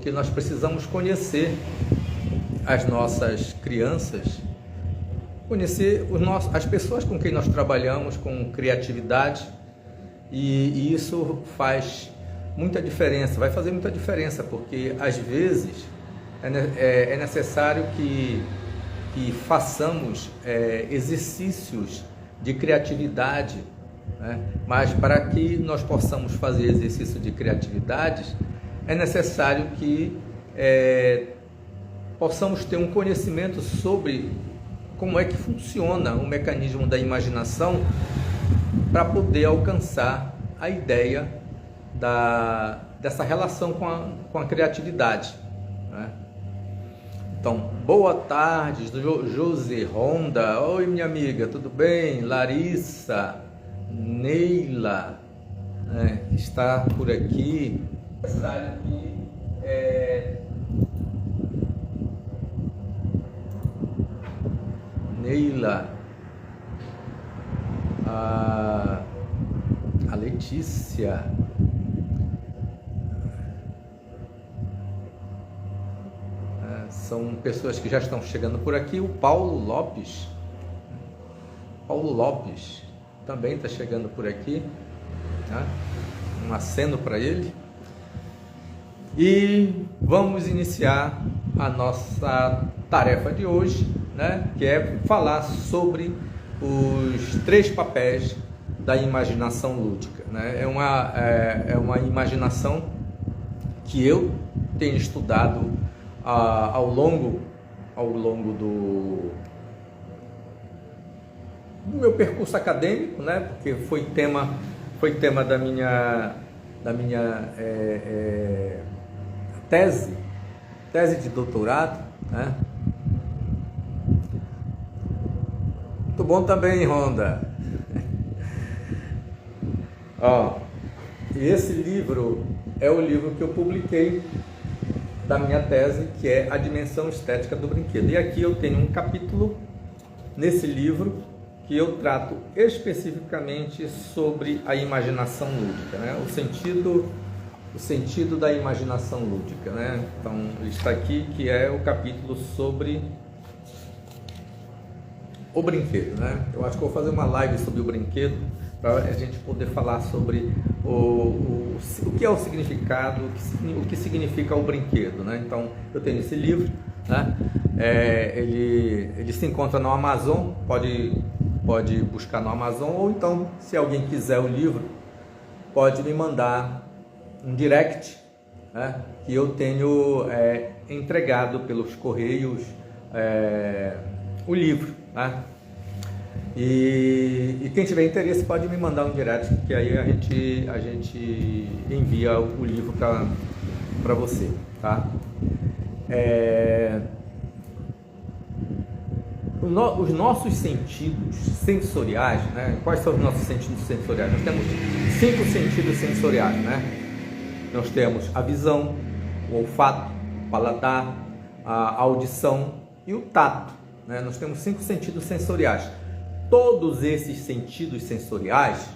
porque nós precisamos conhecer as nossas crianças, conhecer as pessoas com quem nós trabalhamos com criatividade, e isso faz muita diferença, vai fazer muita diferença, porque às vezes é necessário que façamos exercícios de criatividade, né? Mas para que nós possamos fazer exercício de criatividade, é necessário que possamos ter um conhecimento sobre como é que funciona o mecanismo da imaginação, para poder alcançar a ideia dessa relação com a criatividade, né? Então, boa tarde, José Ronda. Oi, minha amiga, tudo bem? Larissa, Neila, né, está por aqui. Neila, a Letícia, são pessoas que já estão chegando por aqui. O Paulo Lopes também está chegando por aqui, tá? Um aceno para ele. E vamos iniciar a nossa tarefa de hoje, né? Que é falar sobre os 3 papéis da imaginação lúdica, né? É uma imaginação que eu tenho estudado ao longo do meu percurso acadêmico, né? Porque foi tema da minha tese de doutorado, né? Muito bom também, Ronda. E esse livro é o livro que eu publiquei da minha tese, que é A Dimensão Estética do Brinquedo. E aqui eu tenho um capítulo nesse livro que eu trato especificamente sobre a imaginação lúdica, né? O sentido da imaginação lúdica, né? Então, ele está aqui, que é o capítulo sobre o brinquedo, né? Eu acho que eu vou fazer uma live sobre o brinquedo, para a gente poder falar sobre o que é o significado, o que significa o brinquedo, né? Então, eu tenho esse livro, né? Ele se encontra no Amazon, pode buscar no Amazon, ou então, se alguém quiser o livro, pode me mandar um direct, né? Que eu tenho entregado pelos correios o livro, né? E quem tiver interesse pode me mandar um direct, que aí a gente envia o livro para você, tá? Os nossos sentidos sensoriais, né? Quais são os nossos sentidos sensoriais? Nós temos 5 sentidos sensoriais, né? Nós temos a visão, o olfato, o paladar, a audição e o tato, né? Nós temos 5 sentidos sensoriais. Todos esses sentidos sensoriais,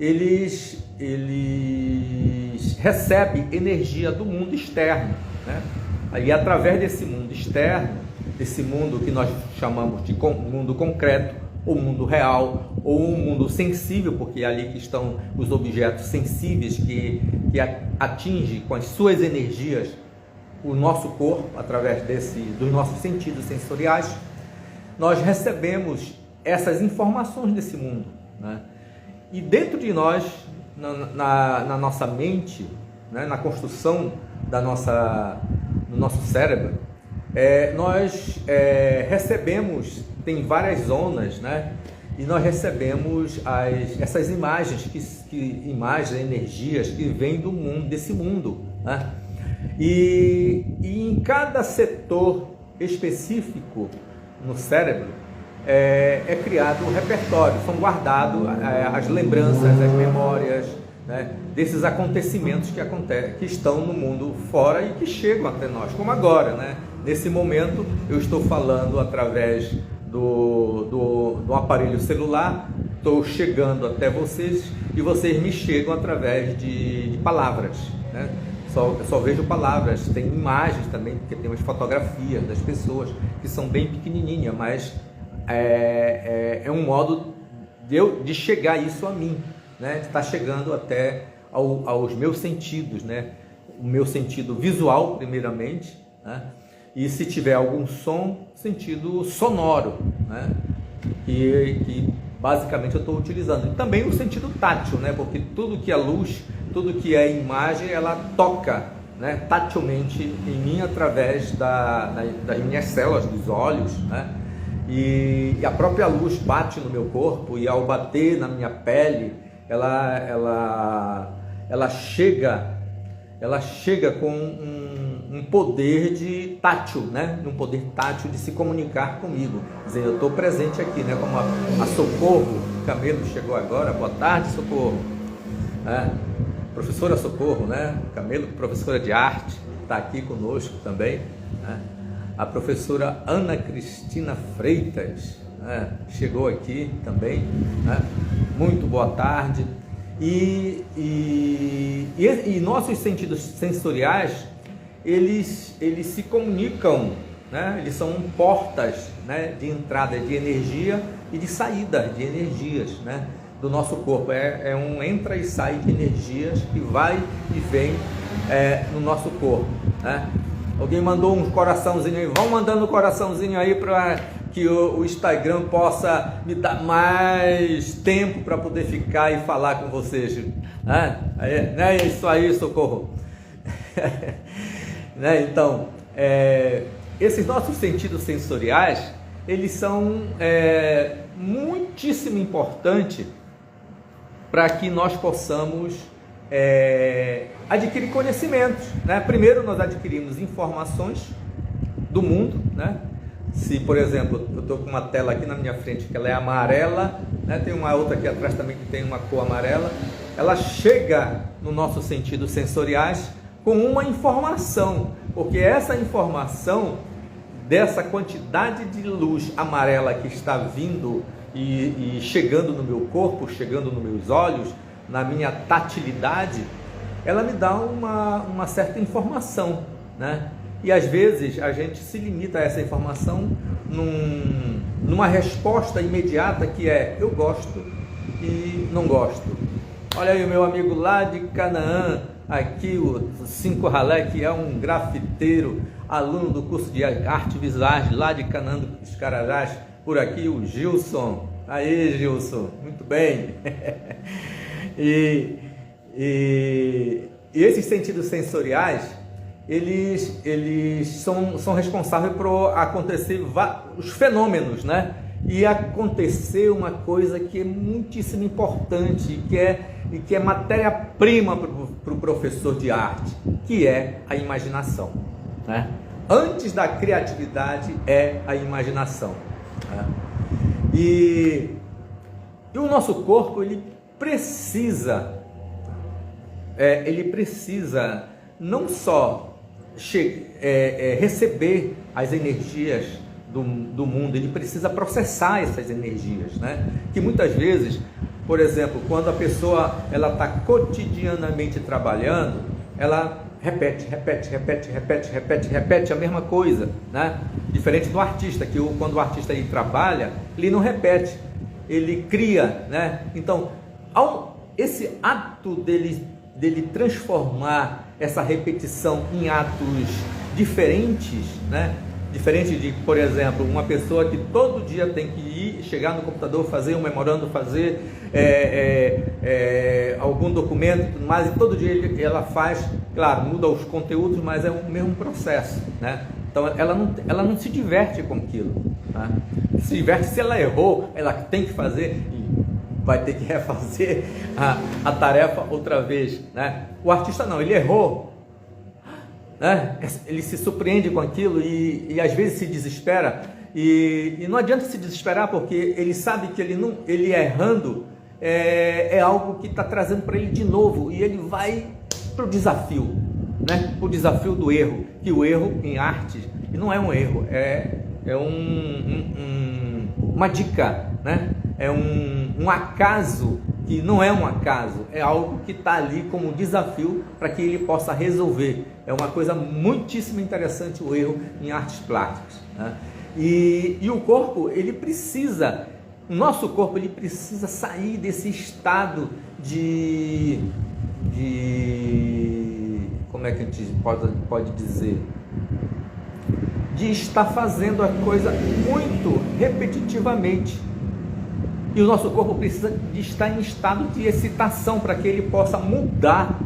eles recebem energia do mundo externo, né? Aí, através desse mundo externo, desse mundo que nós chamamos de mundo concreto, ou mundo real, ou um mundo sensível, porque é ali que estão os objetos sensíveis que atingem com as suas energias o nosso corpo, através dos nossos sentidos sensoriais, nós recebemos essas informações desse mundo, né? E dentro de nós, na nossa mente, né, na construção do nosso cérebro, nós recebemos, tem várias zonas, né? E nós recebemos essas imagens, imagens, energias que vêm do mundo, desse mundo, né? E em cada setor específico no cérebro é criado um repertório, são guardados as lembranças, as memórias, né, desses acontecimentos que estão no mundo fora e que chegam até nós, como agora, né? Nesse momento eu estou falando através do aparelho celular, estou chegando até vocês e vocês me chegam através de palavras, né? eu só vejo palavras. Tem imagens também, porque tem umas fotografias das pessoas que são bem pequenininhas, mas é um modo de chegar isso a mim, né? De estar chegando até aos meus sentidos, né? O meu sentido visual, primeiramente, né? E se tiver algum som, sentido sonoro, né? Que basicamente eu estou utilizando. E também o sentido tátil, né? Porque tudo que é luz, tudo que é imagem, ela toca, né? Tatilmente em mim através das minhas células dos olhos, né? E a própria luz bate no meu corpo, e ao bater na minha pele, ela chega com um poder de tátil, né? Um poder tátil de se comunicar comigo. Quer dizer, eu estou presente aqui, né? Como a Socorro Camelo chegou agora. Boa tarde, Socorro. Professora Socorro, né? Camelo, professora de arte, está aqui conosco também, né? A professora Ana Cristina Freitas, né? Chegou aqui também, né? Muito boa tarde. E nossos sentidos sensoriais, eles se comunicam, né? Eles são portas, né? De entrada de energia e de saída de energias, né? Do nosso corpo. É um entra e sai de energias que vai e vem no nosso corpo, né? Alguém mandou um coraçãozinho aí. Vão mandando um coraçãozinho aí para que o Instagram possa me dar mais tempo para poder ficar e falar com vocês. É isso aí, Socorro. Né? Então, esses nossos sentidos sensoriais, eles são muitíssimo importantes para que nós possamos adquirir conhecimentos, né? Primeiro nós adquirimos informações do mundo, né? Se, por exemplo, eu estou com uma tela aqui na minha frente que ela é amarela, né? Tem uma outra aqui atrás também que tem uma cor amarela, ela chega no nossos sentidos sensoriais com uma informação, porque essa informação dessa quantidade de luz amarela que está vindo e chegando no meu corpo, chegando nos meus olhos, na minha tatilidade, ela me dá uma certa informação, né? E às vezes a gente se limita a essa informação numa resposta imediata que é eu gosto e não gosto. Olha aí o meu amigo lá de Canaã, aqui o Cinco Ralé, que é um grafiteiro, aluno do curso de arte visuais lá de Canaã dos Carajás. Por aqui o Gilson. Aí, Gilson, muito bem. E esses sentidos sensoriais, eles são responsáveis por acontecer os fenômenos, né? E acontecer uma coisa que é muitíssimo importante, e que é matéria-prima para o professor de arte, que é a imaginação, né? Antes da criatividade é a imaginação, né? E o nosso corpo, ele precisa não só receber as energias do mundo, ele precisa processar essas energias, né? Que muitas vezes, por exemplo, quando a pessoa está cotidianamente trabalhando, ela repete a mesma coisa, né? Diferente do artista, que quando o artista ele trabalha, ele não repete, ele cria, né? Então, esse ato dele transformar essa repetição em atos diferentes, né? Diferente de, por exemplo, uma pessoa que todo dia tem que ir, chegar no computador, fazer um memorando, fazer algum documento, mas todo dia ela faz, claro, muda os conteúdos, mas é o mesmo processo, né? Então ela não se diverte com aquilo, né? Se diverte se ela errou, ela tem que fazer e vai ter que refazer a tarefa outra vez, né? O artista não, ele errou, né? Ele se surpreende com aquilo e às vezes se desespera, e não adianta se desesperar, porque ele sabe que ele errando é algo que está trazendo para ele de novo, e ele vai para o desafio, né? O desafio do erro, que o erro em arte não é um erro, é uma dica, né? É um acaso que não é um acaso, é algo que está ali como desafio para que ele possa resolver. É uma coisa muitíssimo interessante o erro em artes plásticas, né? E o corpo, o nosso corpo, ele precisa sair desse estado como é que a gente pode dizer? De estar fazendo a coisa muito repetitivamente. E o nosso corpo precisa de estar em estado de excitação para que ele possa mudar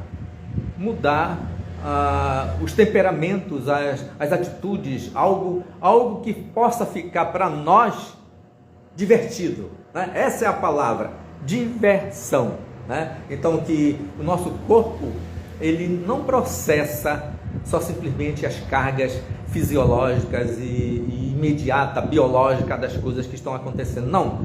os temperamentos, as atitudes, algo que possa ficar para nós divertido, né? Essa é a palavra, diversão, né? Então que o nosso corpo, ele não processa só simplesmente as cargas fisiológicas e imediata, biológica das coisas que estão acontecendo. Não,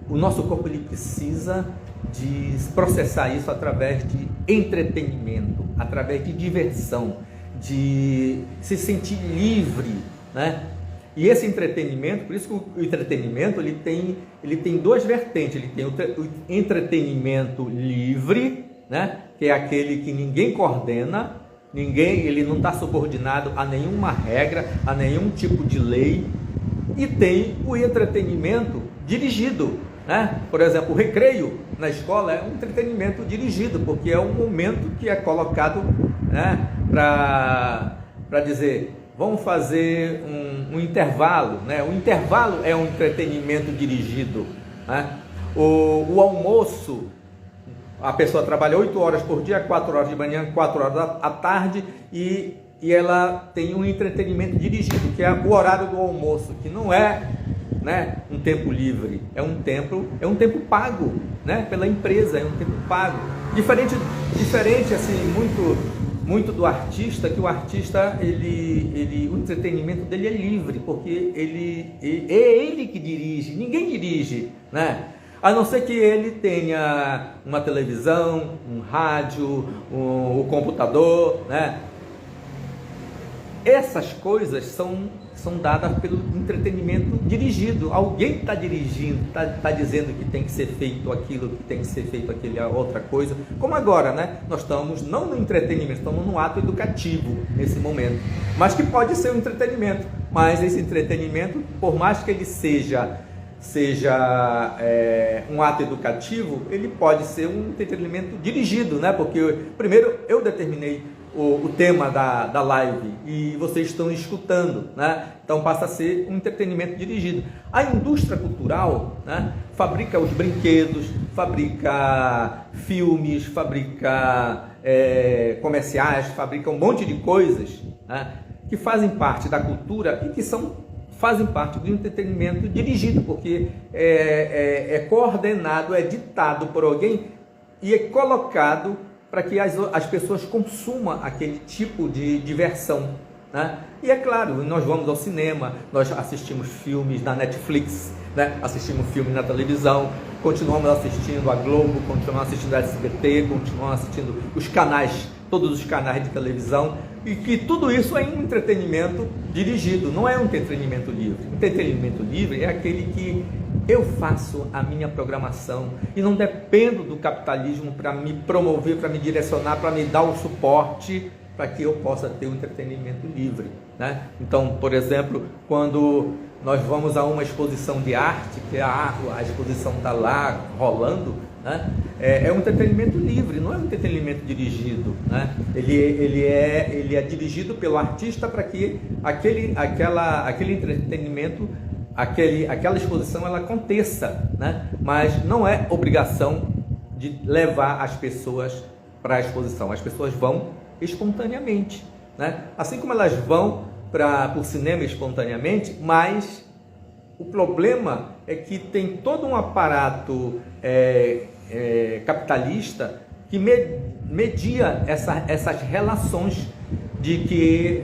o nosso corpo, ele precisa de processar isso através de entretenimento, através de diversão, de se sentir livre, né? E esse entretenimento, por isso que o entretenimento ele tem duas vertentes. Ele tem o entretenimento livre, né? Que é aquele que ninguém coordena, ele não está subordinado a nenhuma regra, a nenhum tipo de lei. E tem o entretenimento dirigido, né? Por exemplo, o recreio na escola é um entretenimento dirigido, porque é um momento que é colocado, né, para dizer, vamos fazer um intervalo, né? O intervalo é um entretenimento dirigido, né? O almoço, a pessoa trabalha 8 horas por dia, 4 horas de manhã, 4 horas à tarde, e ela tem um entretenimento dirigido, que é o horário do almoço, que não é, né, um tempo livre, é um tempo pago, né, pela empresa, é um tempo pago. Diferente assim, muito do artista, que o artista, o entretenimento dele é livre, porque é ele que dirige, ninguém dirige, né? A não ser que ele tenha uma televisão, um rádio, o computador, né? Essas coisas são dadas pelo entretenimento dirigido. Alguém está dirigindo, está dizendo que tem que ser feito aquilo, que tem que ser feito aquela outra coisa. Como agora, né? Nós estamos não no entretenimento, estamos no ato educativo nesse momento. Mas que pode ser um entretenimento. Mas esse entretenimento, por mais que ele seja um ato educativo, ele pode ser um entretenimento dirigido, né? Porque primeiro eu determinei o tema da live e vocês estão escutando, né? Então passa a ser um entretenimento dirigido. A indústria cultural, né, fabrica os brinquedos, fabrica filmes, fabrica comerciais, fabrica um monte de coisas, né, que fazem parte da cultura e que fazem parte do entretenimento dirigido, porque é coordenado, é ditado por alguém e é colocado para que as pessoas consumam aquele tipo de diversão, né? E é claro, nós vamos ao cinema, nós assistimos filmes na Netflix, né? Assistimos filmes na televisão, continuamos assistindo a Globo, continuamos assistindo a SBT, continuamos assistindo todos os canais de televisão, e que tudo isso é um entretenimento dirigido, não é um entretenimento livre. O entretenimento livre é aquele que eu faço a minha programação e não dependo do capitalismo para me promover, para me direcionar, para me dar o suporte para que eu possa ter um entretenimento livre, né? Então, por exemplo, quando nós vamos a uma exposição de arte, que a exposição está lá rolando, né? É um entretenimento livre, não é um entretenimento dirigido, né? Ele é dirigido pelo artista para que aquele entretenimento, aquela exposição, ela aconteça, né? Mas não é obrigação de levar as pessoas para a exposição. As pessoas vão espontaneamente, né? Assim como elas vão para o cinema espontaneamente, mas o problema é que tem todo um aparato capitalista que media essas relações de que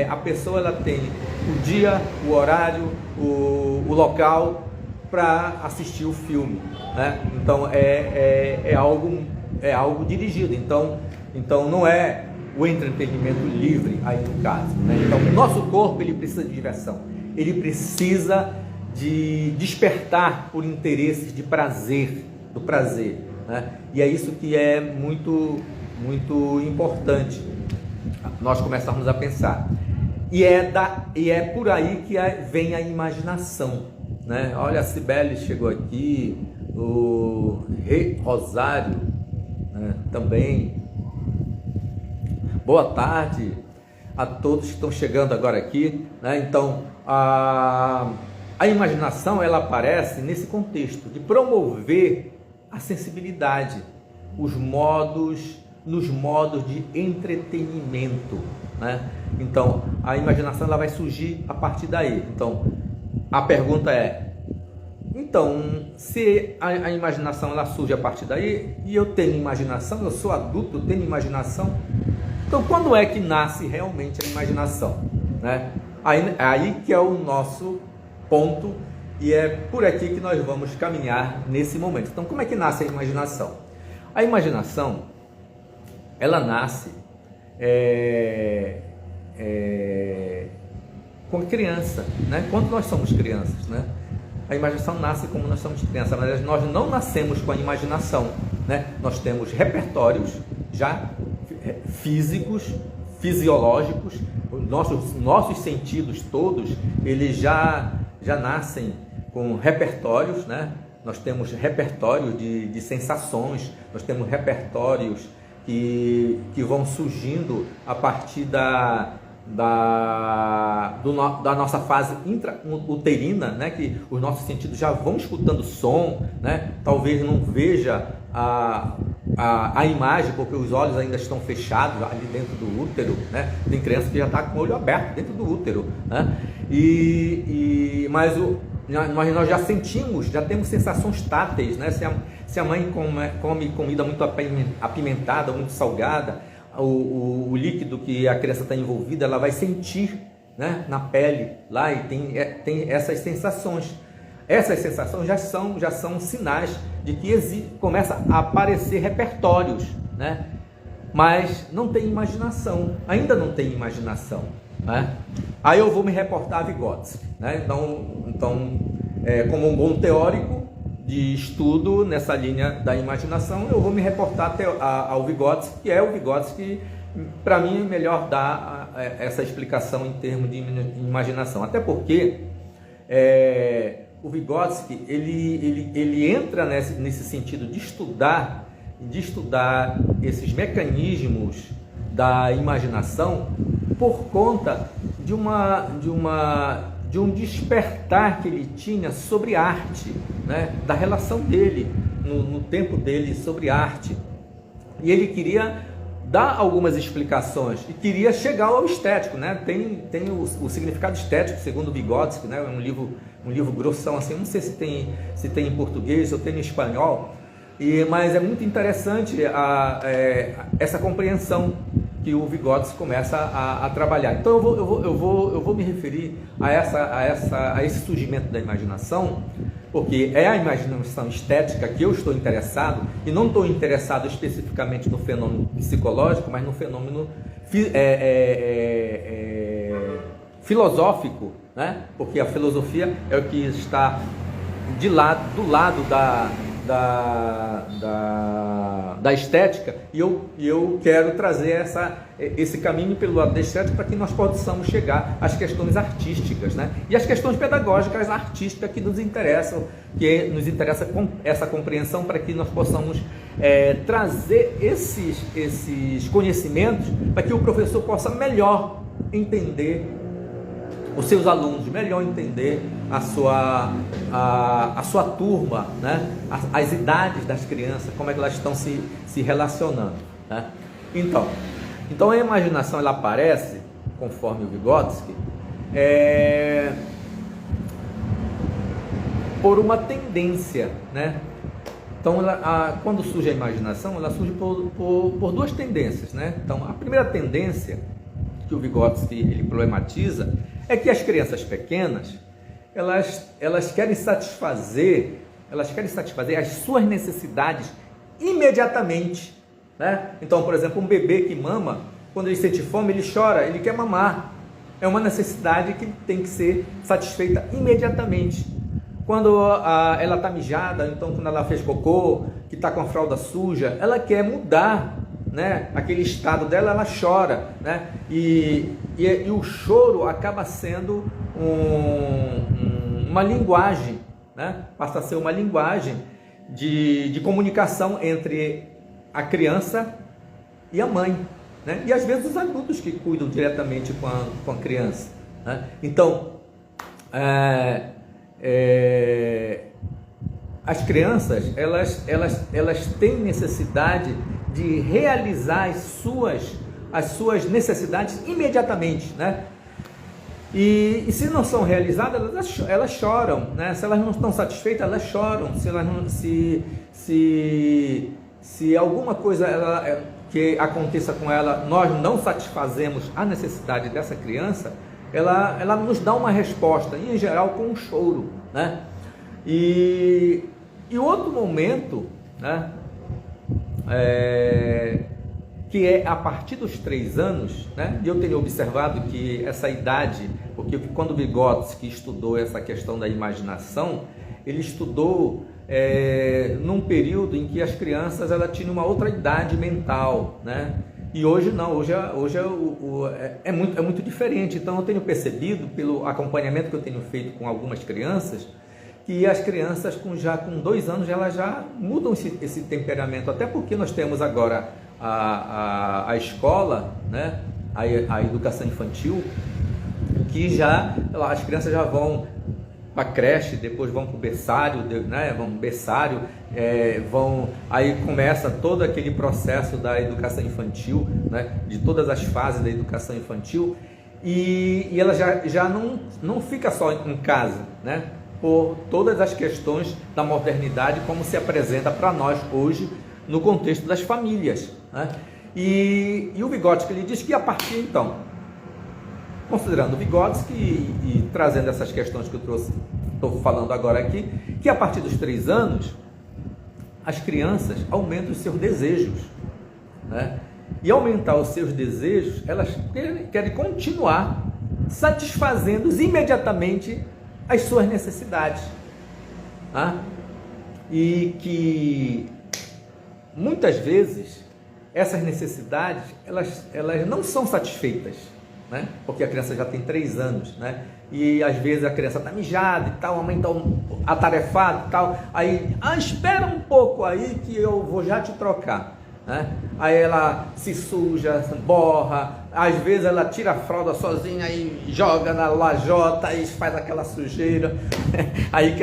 a pessoa ela tem o dia, o horário, o local para assistir o filme, né? Então é algo dirigido. Então não é o entretenimento livre aí no caso, né? Então o nosso corpo, ele precisa de diversão, ele precisa de despertar por interesses do prazer, né? E é isso que é muito, muito importante nós começarmos a pensar. E é por aí que vem a imaginação, né? Olha, a Cibele chegou aqui, o Rei Rosário, né, também. Boa tarde a todos que estão chegando agora aqui, né? Então, a imaginação, ela aparece nesse contexto de promover a sensibilidade, nos modos de entretenimento, né? Então, a imaginação, ela vai surgir a partir daí. Então, a pergunta é: então, se a imaginação, ela surge a partir daí, e eu tenho imaginação, eu sou adulto, eu tenho imaginação, então quando é que nasce realmente a imaginação, né? Aí que é o nosso ponto, e é por aqui que nós vamos caminhar nesse momento. Então, como é que nasce a imaginação? A imaginação, ela nasce com criança, né? Quando nós somos crianças, né? A imaginação nasce como nós somos crianças, mas nós não nascemos com a imaginação, né? Nós temos repertórios já físicos, fisiológicos, nossos sentidos todos, eles já nascem com repertórios, né? Nós temos repertórios de sensações, nós temos repertórios que vão surgindo a partir da nossa fase intrauterina, né? Que os nossos sentidos já vão escutando som, né? Talvez não veja a imagem, porque os olhos ainda estão fechados ali dentro do útero, né? Tem criança que já está com o olho aberto dentro do útero, né? Mas nós já sentimos, já temos sensações táteis, né? Se a mãe come comida muito apimentada, muito salgada, o líquido que a criança está envolvida, ela vai sentir, né, na pele lá, e tem essas sensações. Essas sensações já são sinais de que começa a aparecer repertórios, né? Mas não tem imaginação, ainda não tem imaginação, né? Aí eu vou me reportar a Vygotsky, né? Então, como um bom teórico de estudo nessa linha da imaginação, eu vou me reportar ao Vygotsky, que é o Vygotsky, para mim, melhor dar essa explicação em termos de imaginação. Até porque o Vygotsky, ele entra nesse sentido de estudar esses mecanismos da imaginação por conta de um despertar que ele tinha sobre arte, né? Da relação dele, no tempo dele, sobre arte. E ele queria dar algumas explicações e queria chegar ao estético, né? Tem o significado estético, segundo Vygotsky, né? É um livro grossão, assim, não sei se tem em português ou tem em espanhol, mas é muito interessante essa compreensão que o Vygotsky começa a trabalhar. Então eu vou me referir a esse surgimento da imaginação, porque é a imaginação estética que eu estou interessado, e não estou interessado especificamente no fenômeno psicológico, mas no fenômeno filosófico, né? Porque a filosofia é o que está do lado da estética, e eu quero trazer esse caminho pelo lado da estética para que nós possamos chegar às questões artísticas, né? E as questões pedagógicas artísticas que nos interessam com essa compreensão, para que nós possamos trazer esses conhecimentos para que o professor possa melhor entender os seus alunos, melhor entender a sua turma, né? As idades das crianças, como é que elas estão se relacionando, né? Então a imaginação, ela aparece, conforme o Vygotsky, por uma tendência, né? Então, quando surge a imaginação, ela surge por duas tendências, né? Então, a primeira tendência que o Vygotsky ele problematiza é que as crianças pequenas, elas querem satisfazer as suas necessidades imediatamente, né? Então, por exemplo, um bebê que mama, quando ele sente fome, ele chora, ele quer mamar. É uma necessidade que tem que ser satisfeita imediatamente. quando ela está mijada, então quando ela fez cocô, que está com a fralda suja, ela quer mudar, né, aquele estado dela, ela chora, né, e o choro acaba sendo uma linguagem, né, passa a ser uma linguagem de comunicação entre a criança e a mãe, né, e às vezes os adultos que cuidam diretamente com a criança, né? Então, as crianças, elas têm necessidade de realizar as suas necessidades imediatamente, né? E se não são realizadas, elas choram, né? Se elas não estão satisfeitas, elas choram. Se alguma coisa que aconteça com ela, nós não satisfazemos a necessidade dessa criança, ela nos dá uma resposta, em geral com um choro, né? E outro momento, né, que é a partir dos 3 anos, né? E eu tenho observado que essa idade, porque quando Vygotsky estudou essa questão da imaginação, ele estudou num período em que as crianças tinham uma outra idade mental, né? E hoje não, hoje é muito diferente. Então eu tenho percebido, pelo acompanhamento que eu tenho feito com algumas crianças, que as crianças já com 2 anos elas já mudam esse temperamento, até porque nós temos agora a escola, né, a educação infantil, que já as crianças já vão para a creche, depois vão para o berçário, né, aí começa todo aquele processo da educação infantil, né, de todas as fases da educação infantil, e ela já não fica só em casa, né, por todas as questões da modernidade, como se apresenta para nós hoje no contexto das famílias, né? E o Vygotsky, ele diz que a partir então, considerando o Vygotsky e trazendo essas questões que eu estou falando agora aqui, que a partir dos 3 anos as crianças aumentam os seus desejos, né? E aumentar os seus desejos, elas querem continuar satisfazendo imediatamente as suas necessidades, tá? E que muitas vezes essas necessidades elas não são satisfeitas, né? Porque a criança já tem 3 anos, né? E às vezes a criança está mijada e tal, a mãe está atarefada e tal, aí espera um pouco aí que eu vou já te trocar, né? Aí ela se suja, borra, às vezes ela tira a fralda sozinha e joga na lajota e faz aquela sujeira, aí que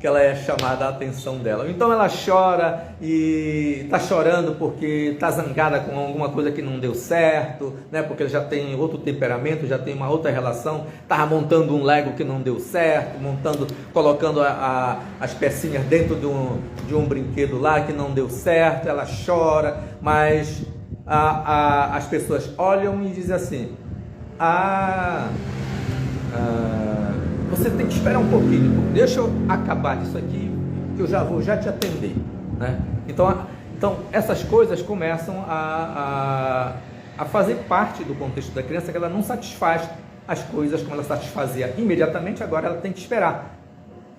ela é chamada a atenção dela. Então ela chora e está chorando porque está zangada com alguma coisa que não deu certo, né? Porque ela já tem outro temperamento, já tem uma outra relação, estava montando um Lego que não deu certo, colocando as pecinhas dentro de um brinquedo lá que não deu certo, ela chora, mas as pessoas olham e dizem assim, você tem que esperar um pouquinho, deixa eu acabar isso aqui, que eu já vou te atender, né? Então essas coisas começam a fazer parte do contexto da criança, que ela não satisfaz as coisas como ela satisfazia imediatamente, agora ela tem que esperar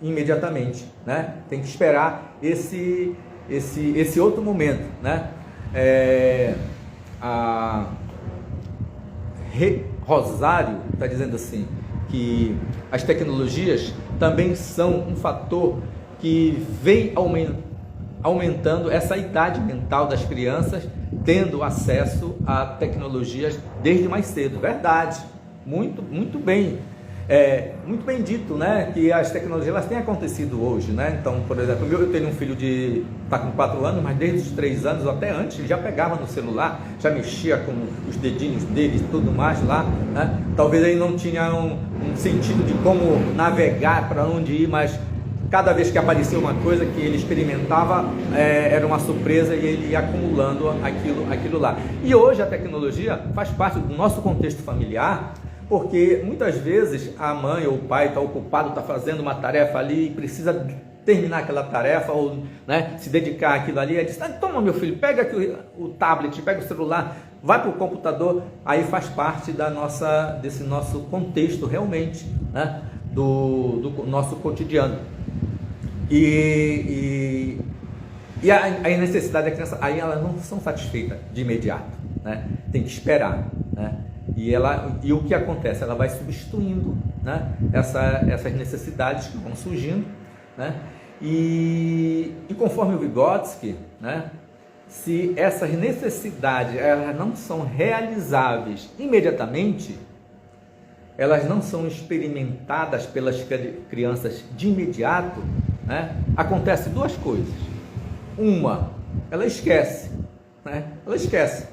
imediatamente, né? Tem que esperar esse outro momento, né? Rosário está dizendo assim, que as tecnologias também são um fator que vem aumentando essa idade mental das crianças, tendo acesso a tecnologias desde mais cedo. Verdade, muito bem. Muito bem dito, né, que as tecnologias elas têm acontecido hoje, né? Então, por exemplo, eu tenho um filho está com 4 anos, mas desde os 3 anos ou até antes ele já pegava no celular, já mexia com os dedinhos dele e tudo mais lá, né? Talvez ele não tinha um sentido de como navegar, para onde ir, mas cada vez que aparecia uma coisa que ele experimentava, era uma surpresa e ele ia acumulando aquilo lá. E hoje a tecnologia faz parte do nosso contexto familiar, porque muitas vezes a mãe ou o pai está ocupado, está fazendo uma tarefa ali e precisa terminar aquela tarefa ou, né, se dedicar àquilo ali, aí diz, toma meu filho, pega aqui o tablet, pega o celular, vai para o computador, aí faz parte desse nosso contexto realmente, né, do nosso cotidiano. E a necessidade da criança, aí elas não são satisfeitas de imediato, né? Tem que esperar, né? E o que acontece? Ela vai substituindo, né, essas necessidades que vão surgindo, né? E conforme o Vygotsky, né, se essas necessidades elas não são realizáveis imediatamente, elas não são experimentadas pelas crianças de imediato, né, acontece duas coisas. Uma, ela esquece, né? Ela esquece,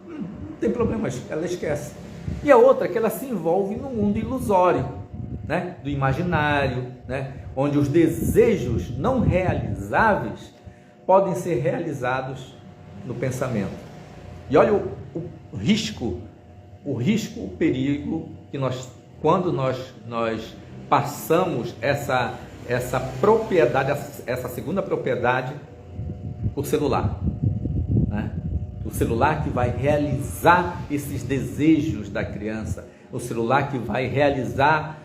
não tem problema, ela esquece. E a outra é que ela se envolve no mundo ilusório, né? Do imaginário, né? Onde os desejos não realizáveis podem ser realizados no pensamento. E olha o risco, o perigo que quando nós passamos essa propriedade, essa segunda propriedade, o celular, né? O celular que vai realizar esses desejos da criança, o celular que vai realizar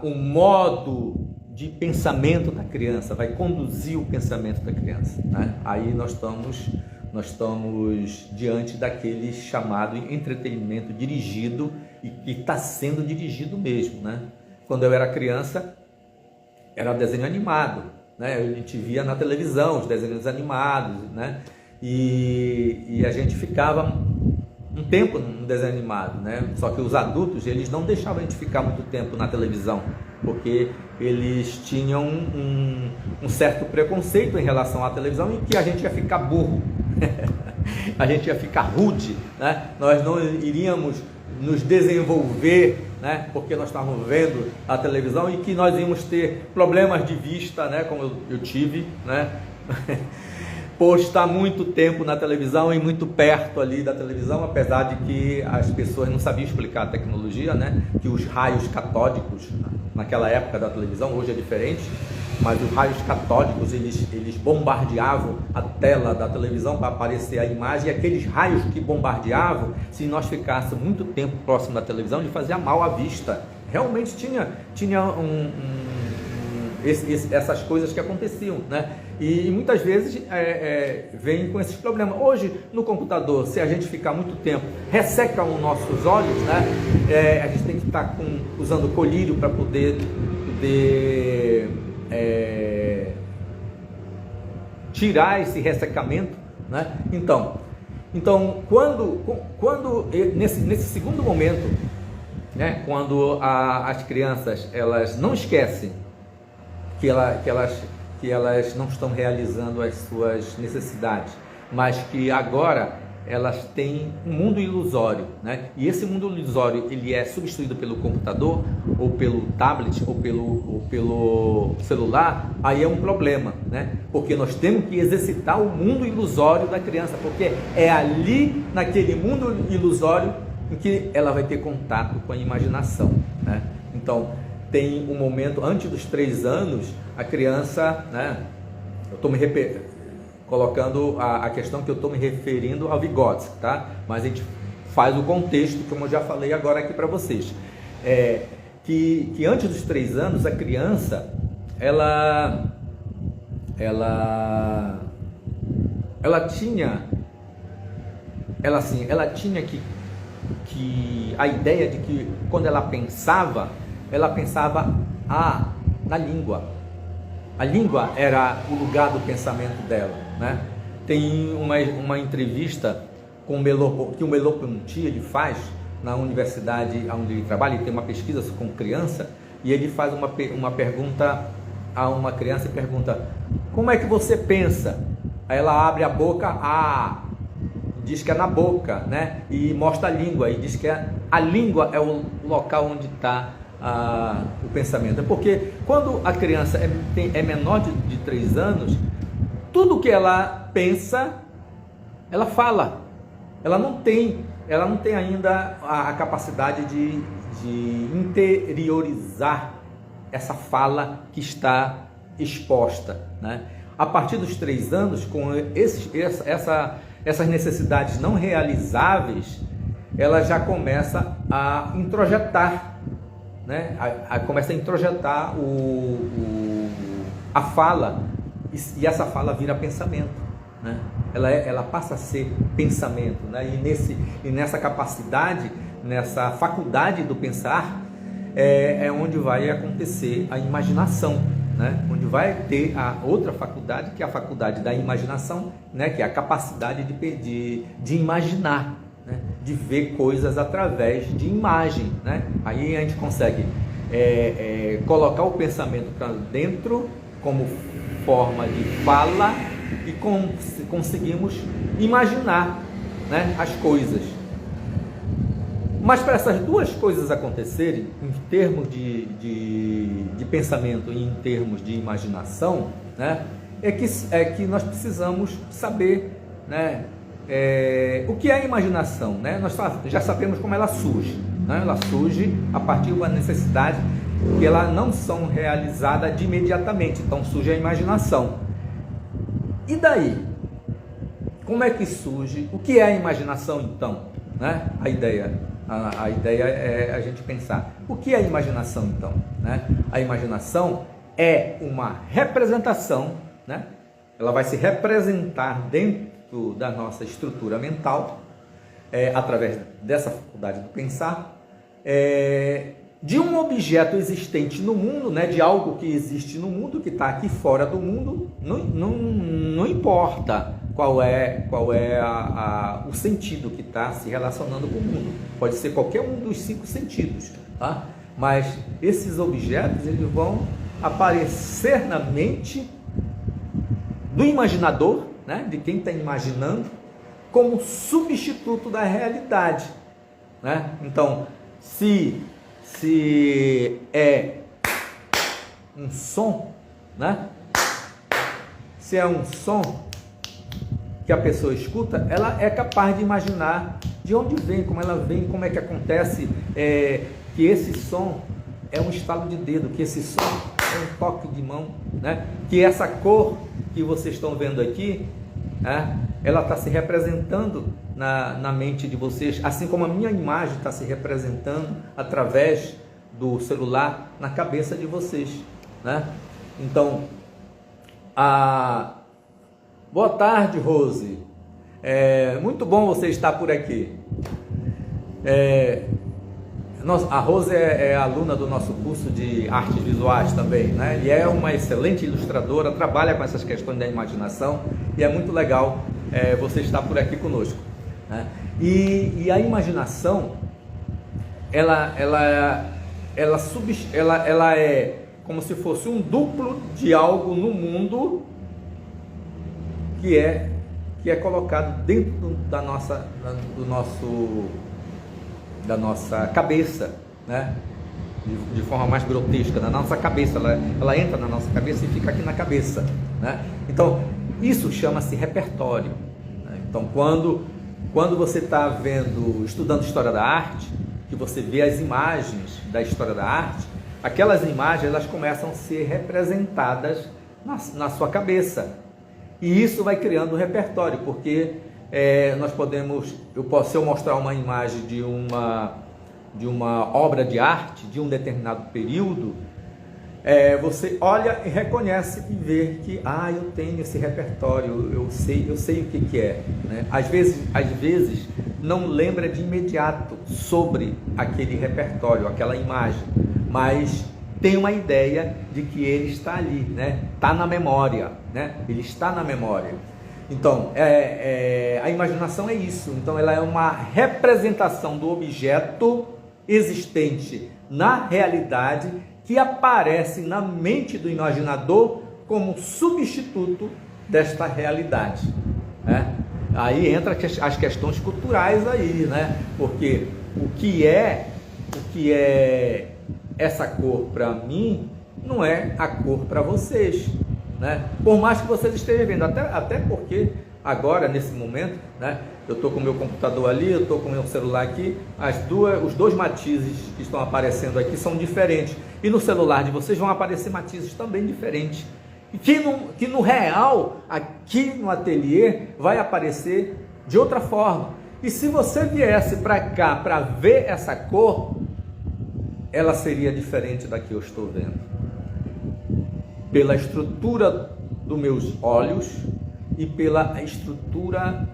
o modo de pensamento da criança, vai conduzir o pensamento da criança, né? Aí nós estamos diante daquele chamado entretenimento dirigido e que está sendo dirigido mesmo, né? Quando eu era criança, era desenho animado, né? A gente via na televisão os desenhos animados, né? E a gente ficava um tempo no desenho animado, né? Só que os adultos, eles não deixavam a gente ficar muito tempo na televisão, porque eles tinham um certo preconceito em relação à televisão e que a gente ia ficar burro, a gente ia ficar rude, né? Nós não iríamos nos desenvolver, né? Porque nós estávamos vendo a televisão e que nós íamos ter problemas de vista, né? Como eu tive, né? Por estar muito tempo na televisão e muito perto ali da televisão, apesar de que as pessoas não sabiam explicar a tecnologia, né? Que os raios catódicos, naquela época da televisão, hoje é diferente, mas os raios catódicos, eles bombardeavam a tela da televisão para aparecer a imagem, e aqueles raios que bombardeavam, se nós ficássemos muito tempo próximo da televisão, ele fazia mal à vista. Realmente tinha essas coisas que aconteciam, né? E muitas vezes vem com esses problemas. Hoje, no computador, se a gente ficar muito tempo, resseca os nossos olhos, né? A gente tem que estar usando colírio para poder tirar esse ressecamento, né? Então quando nesse segundo momento, né? Quando as crianças elas não esquecem que elas não estão realizando as suas necessidades, mas que agora elas têm um mundo ilusório, né? E esse mundo ilusório ele é substituído pelo computador, ou pelo tablet, ou pelo celular. Aí é um problema, né? Porque nós temos que exercitar o mundo ilusório da criança, porque é ali, naquele mundo ilusório, em que ela vai ter contato com a imaginação, né? Então, tem um momento, antes dos 3 anos, a criança, né? Eu estou colocando a questão que eu estou me referindo ao Vygotsky, tá? Mas a gente faz o contexto, como eu já falei agora aqui para vocês. Que antes dos 3 anos, a criança, ela tinha que a ideia de que quando ela pensava na língua. A língua era o lugar do pensamento dela, né? Tem uma entrevista que o Merleau-Ponty ele faz na universidade onde ele trabalha. Ele tem uma pesquisa com criança e ele faz uma pergunta a uma criança e pergunta: como é que você pensa? Aí ela abre a boca, diz que é na boca, né? E mostra a língua e diz que a língua é o local onde está o pensamento. É porque quando a criança é menor de 3 anos, tudo que ela pensa, ela fala. Ela não tem ainda a capacidade de interiorizar essa fala que está exposta, né? A partir dos 3 anos, com essas necessidades não realizáveis, ela já começa a introjetar, né? Começa a introjetar a fala, e essa fala vira pensamento, né? Ela passa a ser pensamento, né? E nessa capacidade, nessa faculdade do pensar, é onde vai acontecer a imaginação, né? Onde vai ter a outra faculdade, que é a faculdade da imaginação, né? Que é a capacidade de imaginar, né? De ver coisas através de imagem, né? Aí a gente consegue colocar o pensamento para dentro como forma de fala e conseguimos imaginar, né, as coisas. Mas para essas duas coisas acontecerem, em termos de pensamento e em termos de imaginação, né, é que nós precisamos saber, né, o que é a imaginação, né? Nós já sabemos como ela surge, né? Ela surge a partir da necessidade que ela não são realizadas de imediatamente, então surge a imaginação. E daí? Como é que surge? O que é a imaginação então? Né? A ideia é a gente pensar, o que é a imaginação então? Né? A imaginação é uma representação, né? Ela vai se representar dentro da nossa estrutura mental, através dessa faculdade do pensar, de um objeto existente no mundo, né? De algo que existe no mundo, que está aqui fora do mundo, não importa qual é o sentido que está se relacionando com o mundo, pode ser qualquer um dos 5 sentidos, tá? Mas esses objetos, eles vão aparecer na mente do imaginador, né? De quem está imaginando, como substituto da realidade, né? Então, se é um som, né? Se é um som que a pessoa escuta, ela é capaz de imaginar de onde vem, como ela vem, como é que acontece, que esse som é um estalo de dedo, que esse som é um toque de mão, né? Que essa cor que vocês estão vendo aqui, né? Ela está se representando na mente de vocês, assim como a minha imagem está se representando através do celular na cabeça de vocês, né? Então, boa tarde, Rose. Muito bom você estar por aqui. A Rose é aluna do nosso curso de artes visuais também, né? E é uma excelente ilustradora, trabalha com essas questões da imaginação e é muito legal você estar por aqui conosco, né? E a imaginação, ela é como se fosse um duplo de algo no mundo que é colocado dentro da nossa cabeça, né? De forma mais grotesca, na nossa cabeça, ela entra na nossa cabeça e fica aqui na cabeça, né? Então, isso chama-se repertório, né? Então, quando você está estudando história da arte, que você vê as imagens da história da arte, aquelas imagens, elas começam a ser representadas na sua cabeça, e isso vai criando um repertório, porque se eu mostrar uma imagem de uma obra de arte de um determinado período, você olha e reconhece e vê que eu tenho esse repertório, eu sei o que é, né? Às vezes não lembra de imediato sobre aquele repertório, aquela imagem, mas tem uma ideia de que ele está ali, né? Está na memória, né? Ele está na memória. Então, a imaginação é isso. Então, ela é uma representação do objeto existente na realidade que aparece na mente do imaginador como substituto desta realidade, né? Aí entra as questões culturais aí, né? Porque o que é essa cor para mim não é a cor para vocês, né? Por mais que vocês estejam vendo, até porque agora, nesse momento, né, eu estou com o meu computador ali, eu estou com o meu celular aqui, os dois matizes que estão aparecendo aqui são diferentes, e no celular de vocês vão aparecer matizes também diferentes, e que no real, aqui no ateliê, vai aparecer de outra forma. E se você viesse para cá para ver essa cor, ela seria diferente da que eu estou vendo. pela estrutura dos meus olhos e pela estrutura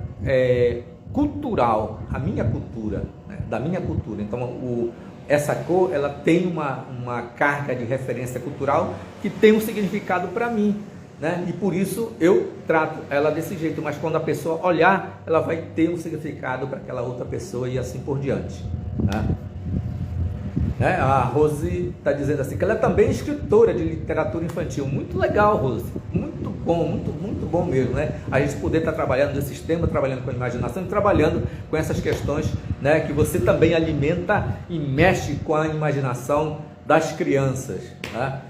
cultural, a minha cultura, né? Da minha cultura. Então, essa cor, ela tem uma carga de referência cultural que tem um significado para mim, né? E por isso eu trato ela desse jeito, mas quando a pessoa olhar, ela vai ter um significado para aquela outra pessoa e assim por diante, né? A Rose está dizendo assim, que ela é também escritora de literatura infantil. Muito legal, Rose, muito bom, muito bom mesmo, né? A gente poder estar trabalhando nesses temas, trabalhando com a imaginação e trabalhando com essas questões, né? Que você também alimenta e mexe com a imaginação das crianças, né?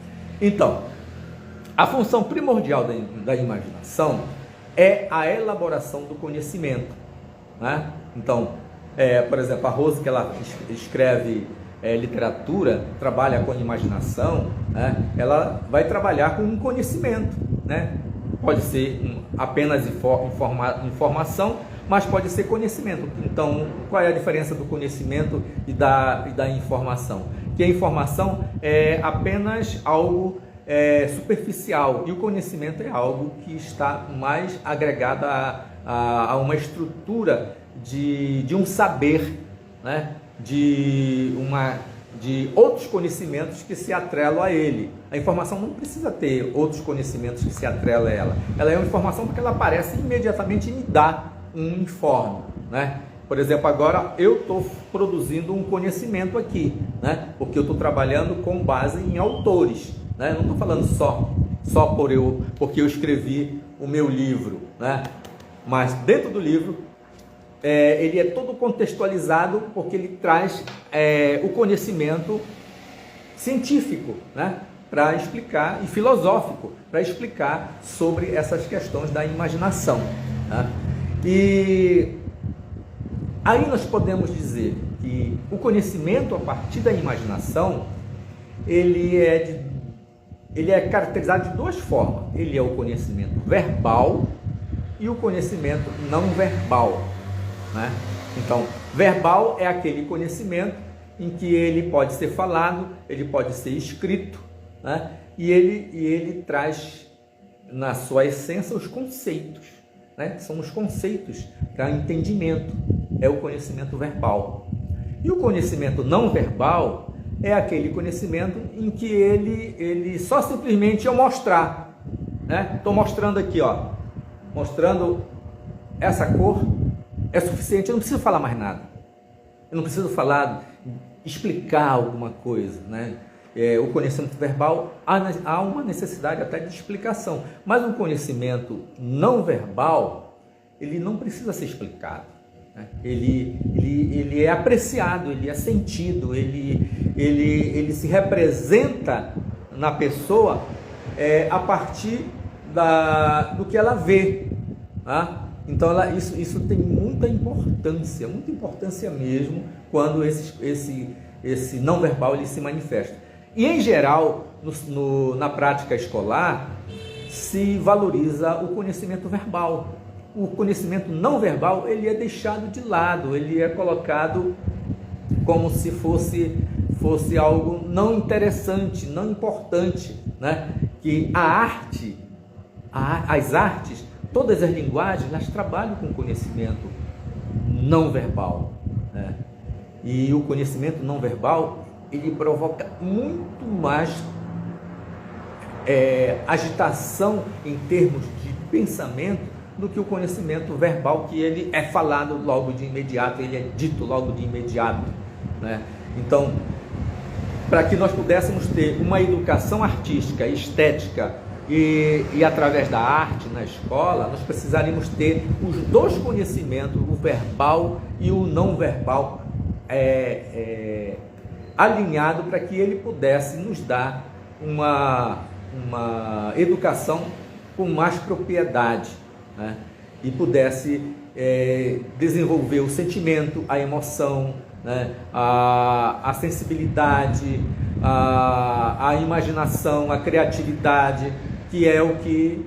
Então, a função primordial da imaginação é a elaboração do conhecimento, né? Então, por exemplo, a Rose, que ela escreve literatura, trabalha com imaginação, né? Ela vai trabalhar com um conhecimento, né? Pode ser apenas informação, mas pode ser conhecimento. Então, qual é a diferença do conhecimento e da informação? Que a informação é apenas algo superficial e o conhecimento é algo que está mais agregado a uma estrutura de um saber, né? De outros conhecimentos que se atrelam a ele. A informação não precisa ter outros conhecimentos que se atrelam a ela. Ela é uma informação porque ela aparece imediatamente e me dá um informe, né? Por exemplo, agora eu estou produzindo um conhecimento aqui, né? Porque eu estou trabalhando com base em autores, né? Não estou falando só porque eu escrevi o meu livro, né? Mas dentro do livro ele é todo contextualizado porque ele traz o conhecimento científico, né? Para explicar, e filosófico, para explicar sobre essas questões da imaginação, né? E aí nós podemos dizer que o conhecimento a partir da imaginação, ele é caracterizado de duas formas. Ele é o conhecimento verbal e o conhecimento não verbal, né? Então, verbal é aquele conhecimento em que ele pode ser falado, ele pode ser escrito, né? E ele traz na sua essência os conceitos, né? São os conceitos para entendimento, é o conhecimento verbal. E o conhecimento não verbal é aquele conhecimento em que ele só simplesmente eu mostrar, né? Estou mostrando aqui, ó, mostrando essa cor, é suficiente, eu não preciso falar mais nada, eu não preciso explicar alguma coisa, né? O conhecimento verbal, há uma necessidade até de explicação, mas o conhecimento não verbal, ele não precisa ser explicado, né? Ele é apreciado, ele é sentido, ele se representa na pessoa a partir do que ela vê, tá? Então isso tem muita importância mesmo quando esse não verbal ele se manifesta. E em geral, na prática escolar, se valoriza o conhecimento verbal. O conhecimento não verbal ele é deixado de lado, ele é colocado como se fosse algo não interessante, não importante, né? Que as artes, todas as linguagens, elas trabalham com conhecimento não verbal, né? E o conhecimento não verbal, ele provoca muito mais agitação em termos de pensamento do que o conhecimento verbal, que ele é falado logo de imediato, ele é dito logo de imediato, né? Então, para que nós pudéssemos ter uma educação artística, estética e através da arte na escola, nós precisaríamos ter os dois conhecimentos, o verbal e o não verbal, alinhado para que ele pudesse nos dar uma educação com mais propriedade, né? E pudesse desenvolver o sentimento, a emoção, né? A sensibilidade, a imaginação, a criatividade, que é o que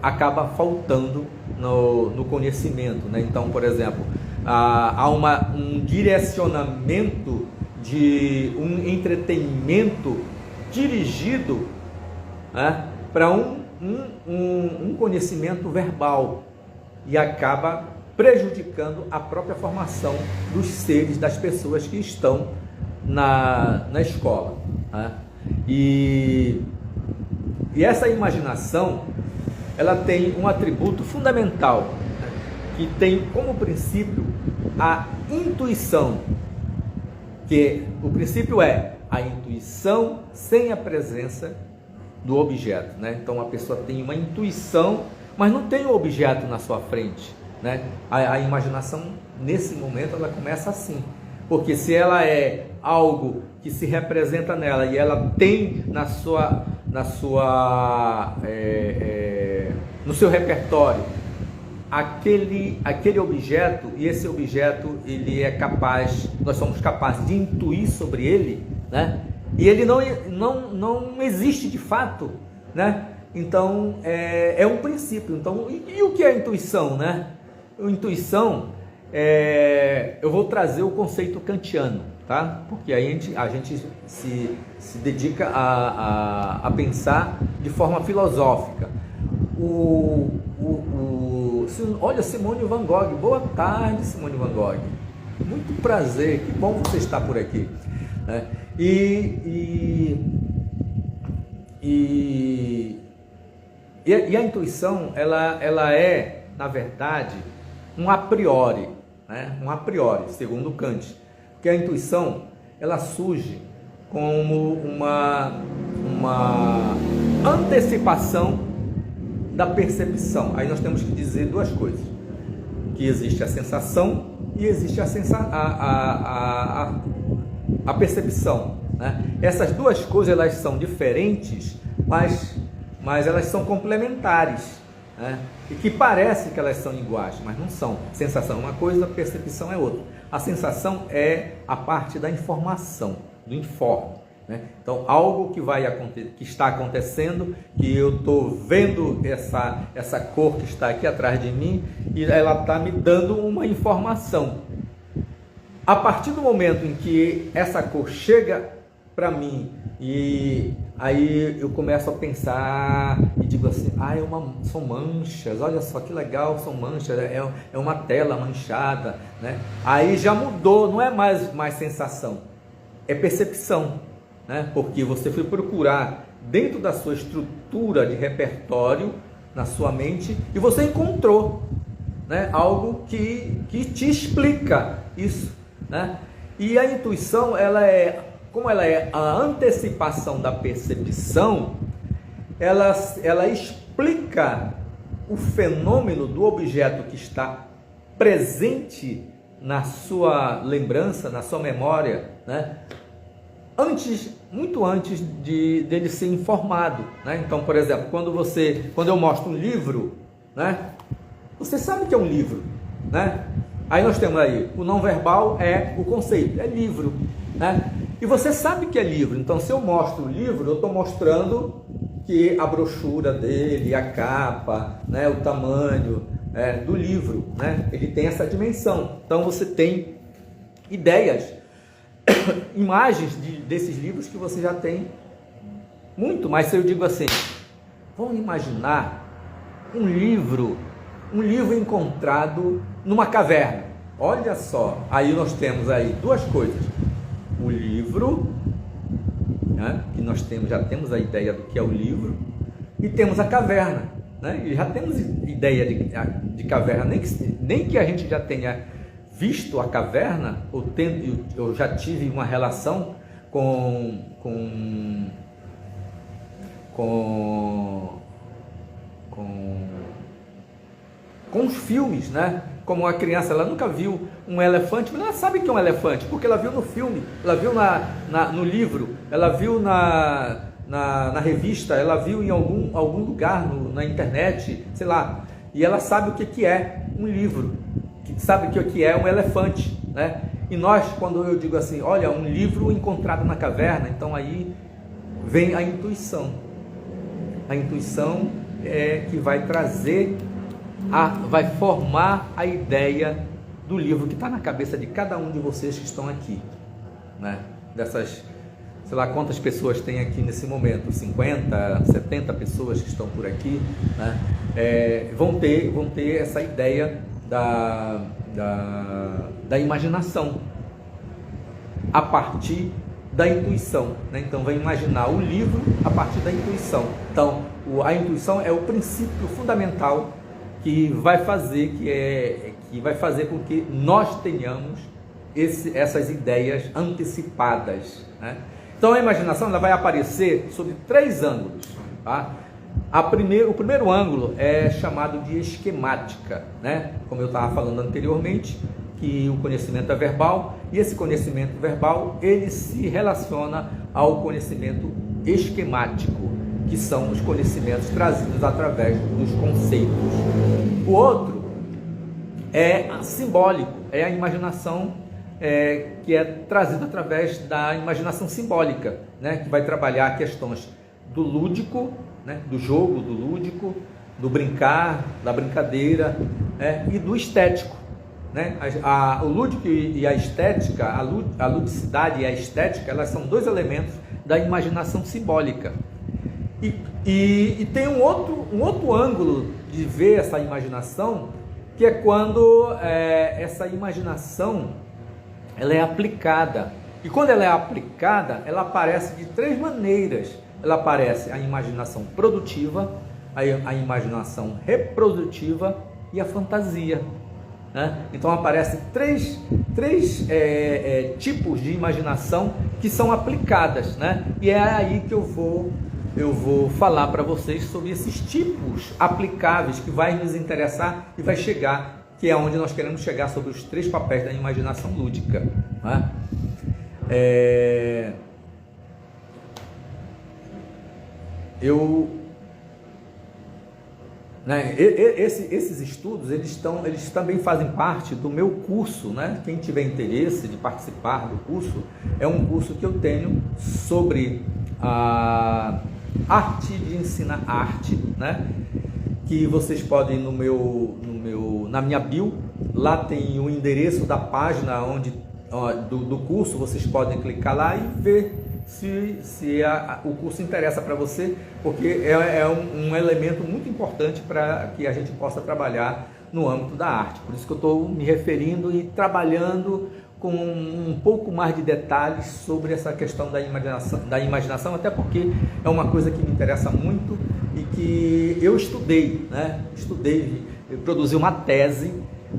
acaba faltando no conhecimento, né? Então, por exemplo, há um direcionamento de um entretenimento dirigido né, para um conhecimento verbal e acaba prejudicando a própria formação dos seres, das pessoas que estão na escola, né? E essa imaginação, ela tem um atributo fundamental, né, que tem como princípio a intuição, que o princípio é a intuição sem a presença do objeto, né? Então a pessoa tem uma intuição, mas não tem o objeto na sua frente, né? A imaginação, nesse momento, ela começa assim, porque se ela é algo que se representa nela e ela tem no seu repertório aquele objeto, e esse objeto ele é capaz, nós somos capazes de intuir sobre ele, né? E ele não existe de fato, né? Então é um princípio. Então, e o que é intuição, né? Intuição, eu vou trazer o conceito kantiano, tá? Porque aí a gente se dedica a pensar de forma filosófica. Olha, Simone Van Gogh, boa tarde, Simone Van Gogh, muito prazer, que bom você estar por aqui, né? E a intuição, ela é, na verdade, um a priori, né? Um a priori, segundo Kant, porque a intuição, ela surge como uma antecipação da percepção. Aí nós temos que dizer duas coisas, que existe a sensação e existe a percepção, né? Essas duas coisas, elas são diferentes, mas elas são complementares, né? E que parece que elas são iguais, mas não são. Sensação é uma coisa, a percepção é outra. A sensação é a parte da informação, do informe, né? Então, algo que está acontecendo, que eu estou vendo essa cor que está aqui atrás de mim, e ela está me dando uma informação. A partir do momento em que essa cor chega para mim, e aí eu começo a pensar e digo assim, são manchas, olha só que legal, são manchas, é uma tela manchada, né? Aí já mudou, não é mais sensação, é percepção, né? Porque você foi procurar dentro da sua estrutura de repertório, na sua mente, e você encontrou, né, algo que te explica isso, né? E a intuição, como ela é a antecipação da percepção, ela explica o fenômeno do objeto que está presente na sua lembrança, na sua memória, né? Muito antes dele ser informado, né? Então, por exemplo, quando eu mostro um livro, né, você sabe que é um livro, né? Aí nós temos aí, o não verbal é o conceito, é livro, né? E você sabe que é livro. Então, se eu mostro o livro, eu estou mostrando que a brochura dele, a capa, né, o tamanho do livro, né, ele tem essa dimensão. Então, você tem ideias, imagens desses livros que você já tem muito. Mas se eu digo assim, vamos imaginar um livro encontrado numa caverna. Olha só, aí nós temos aí duas coisas: o livro, né, que já temos a ideia do que é o livro, e temos a caverna, né? E já temos ideia de caverna, nem que a gente já tenha visto a caverna, eu já tive uma relação com os filmes, né? Como a criança, ela nunca viu um elefante, mas ela sabe que é um elefante, porque ela viu no filme, ela viu no livro, ela viu na revista, ela viu em algum lugar na internet, sei lá, e ela sabe o que é um livro, sabe o que é um elefante, né? E nós, quando eu digo assim, olha, um livro encontrado na caverna, então aí vem a intuição. A intuição é que vai trazer, vai formar a ideia do livro que está na cabeça de cada um de vocês que estão aqui, né? sei lá quantas pessoas tem aqui nesse momento, 50, 70 pessoas que estão por aqui, né? Vão ter essa ideia da imaginação a partir da intuição, né? Então vai imaginar o livro a partir da intuição. Então a intuição é o princípio fundamental que vai fazer com que nós tenhamos essas ideias antecipadas, né? Então a imaginação ela vai aparecer sob 3 ângulos, tá? O primeiro ângulo é chamado de esquemática, né? Como eu estava falando anteriormente, que o conhecimento é verbal, e esse conhecimento verbal ele se relaciona ao conhecimento esquemático, que são os conhecimentos trazidos através dos conceitos. O outro é simbólico, é a imaginação que é trazida através da imaginação simbólica, né? Que vai trabalhar questões do lúdico, né? Do jogo, do lúdico, do brincar, da brincadeira, e do estético, né? O lúdico e a estética, a ludicidade e a estética, elas são 2 elementos da imaginação simbólica. E tem um outro ângulo de ver essa imaginação, que é quando essa imaginação ela é aplicada. E quando ela é aplicada, ela aparece de 3 maneiras. Ela aparece a imaginação produtiva, a imaginação reprodutiva e a fantasia, né? Então aparecem três tipos de imaginação que são aplicadas, né? E é aí que eu vou falar para vocês sobre esses tipos aplicáveis que vai nos interessar e vai chegar, que é onde nós queremos chegar, sobre os 3 papéis da imaginação lúdica, né? Esses estudos eles também fazem parte do meu curso, né? Quem tiver interesse de participar do curso, é um curso que eu tenho sobre a arte de ensinar arte, né? Que vocês podem na minha bio, lá tem o endereço da página do curso, vocês podem clicar lá e ver se o curso interessa para você, porque é um elemento muito importante para que a gente possa trabalhar no âmbito da arte. Por isso que eu estou me referindo e trabalhando com um pouco mais de detalhes sobre essa questão da imaginação, até porque é uma coisa que me interessa muito e que eu estudei, né? Eu produzi uma tese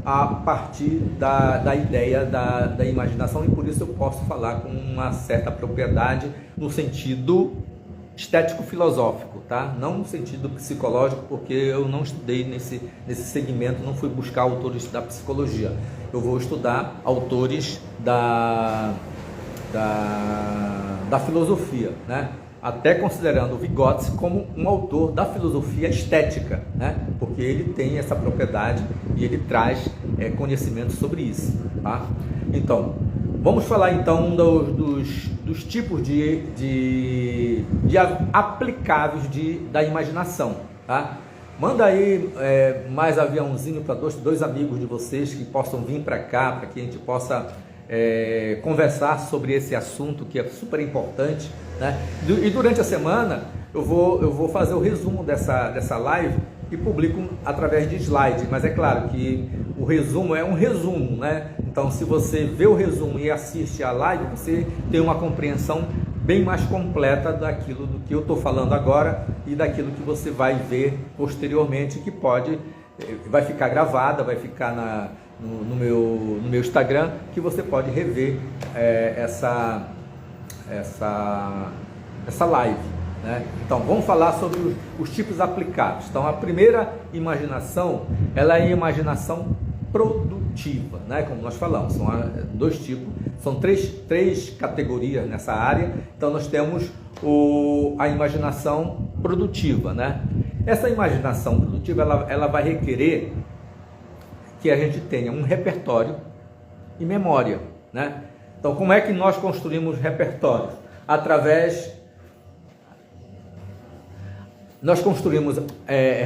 a partir da ideia da imaginação, e por isso eu posso falar com uma certa propriedade no sentido estético-filosófico, tá? Não no sentido psicológico, porque eu não estudei nesse segmento, não fui buscar autores da psicologia. Eu vou estudar autores da filosofia, né? Até considerando o Vygotsky como um autor da filosofia estética, né? Porque ele tem essa propriedade e ele traz conhecimento sobre isso, tá? Então, vamos falar então dos tipos de aplicáveis da imaginação, tá? Manda aí mais aviãozinho para dois amigos de vocês que possam vir para cá, para que a gente possa conversar sobre esse assunto que é super importante, né? E durante a semana eu vou fazer o resumo dessa live e publico através de slide, mas é claro que o resumo é um resumo, né? Então, se você vê o resumo e assiste a live, você tem uma compreensão bem mais completa daquilo do que eu estou falando agora e daquilo que você vai ver posteriormente, que vai ficar gravada, vai ficar no meu Instagram, que você pode rever essa live, né? Então, vamos falar sobre os tipos aplicados. Então, a primeira imaginação, ela é a imaginação produtiva, né? Como nós falamos, são 2 tipos, são três categorias nessa área. Então, nós temos a imaginação produtiva, né? Essa imaginação produtiva, ela vai requerer que a gente tenha um repertório e memória, né? Então, como é que nós construímos repertório? Nós construímos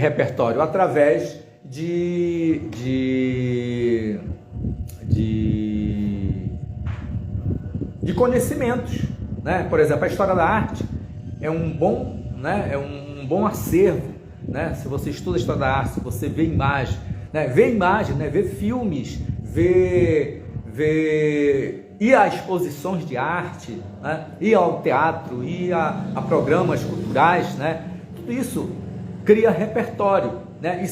repertório através de conhecimentos, né? Por exemplo, a história da arte é um bom, né? É um bom acervo, né? Se você estuda a história da arte, se você vê imagem, né? Vê filmes, ir a exposições de arte, né? Ir ao teatro, ir a programas culturais, né? Tudo isso cria repertório, né? E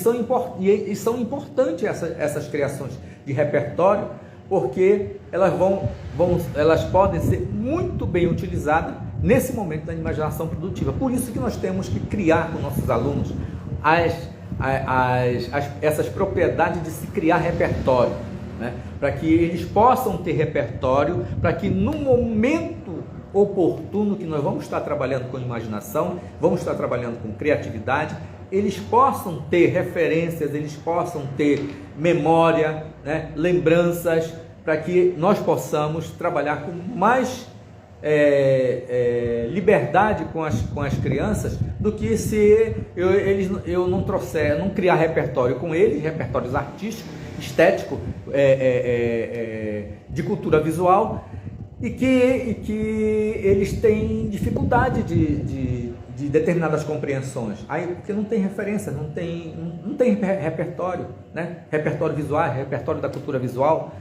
são importantes essas criações de repertório, porque elas podem ser muito bem utilizadas nesse momento da imaginação produtiva. Por isso que nós temos que criar com nossos alunos essas propriedades de se criar repertório, né? Para que eles possam ter repertório, para que no momento oportuno que nós vamos estar trabalhando com imaginação, vamos estar trabalhando com criatividade, eles possam ter referências, eles possam ter memória, né? Lembranças, para que nós possamos trabalhar com mais liberdade com as crianças, do que se eu não criar repertório com eles, repertórios artísticos, estético, de cultura visual, e que eles têm dificuldade de determinadas compreensões, aí porque não tem referência, não tem repertório, né? Repertório visual, repertório da cultura visual.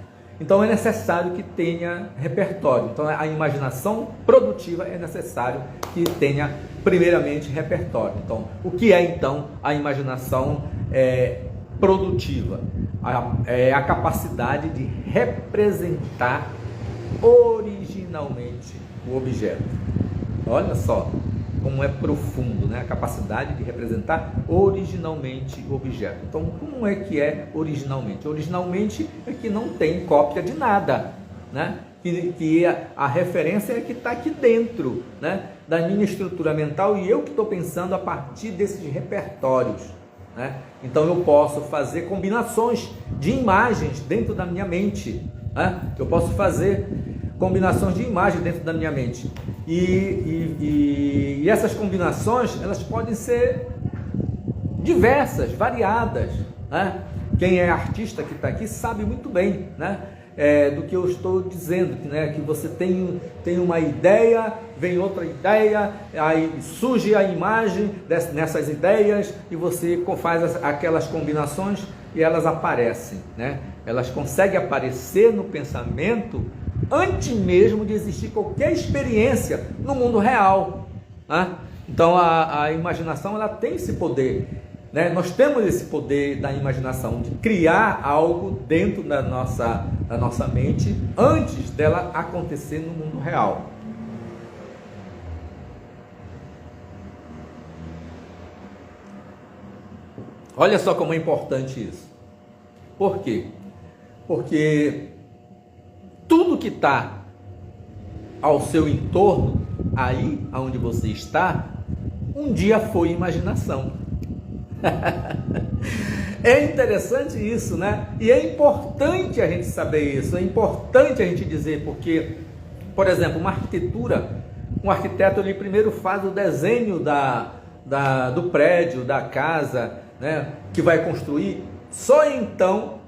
Então é necessário que tenha repertório. Então a imaginação produtiva é necessário que tenha primeiramente repertório. Então o que é então a imaginação produtiva? É a capacidade de representar originalmente o objeto. Olha só como é profundo, né? A capacidade de representar originalmente o objeto. Então, como é que é originalmente? Originalmente é que não tem cópia de nada, né? Que a referência é que está aqui dentro, né? Da minha estrutura mental, e eu que estou pensando a partir desses repertórios, né? Então eu posso fazer combinações de imagens dentro da minha mente, né? Eu posso fazer combinações de imagens dentro da minha mente, e essas combinações, elas podem ser diversas, variadas, né? Quem é artista que está aqui sabe muito bem, né? Do que eu estou dizendo, né? Que você tem uma ideia, vem outra ideia, aí surge a imagem nessas ideias, e você faz aquelas combinações e elas aparecem, né? Elas conseguem aparecer no pensamento antes mesmo de existir qualquer experiência no mundo real, né? Então a imaginação, ela tem esse poder, né? Nós temos esse poder da imaginação, de criar algo dentro da nossa mente antes dela acontecer no mundo real. Olha só como é importante isso. Por quê? Porque tudo que está ao seu entorno, aí onde você está, um dia foi imaginação. É interessante isso, né? E é importante a gente saber isso, é importante a gente dizer, porque, por exemplo, uma arquitetura, um arquiteto, ele primeiro faz o desenho do prédio, da casa, né, que vai construir, só então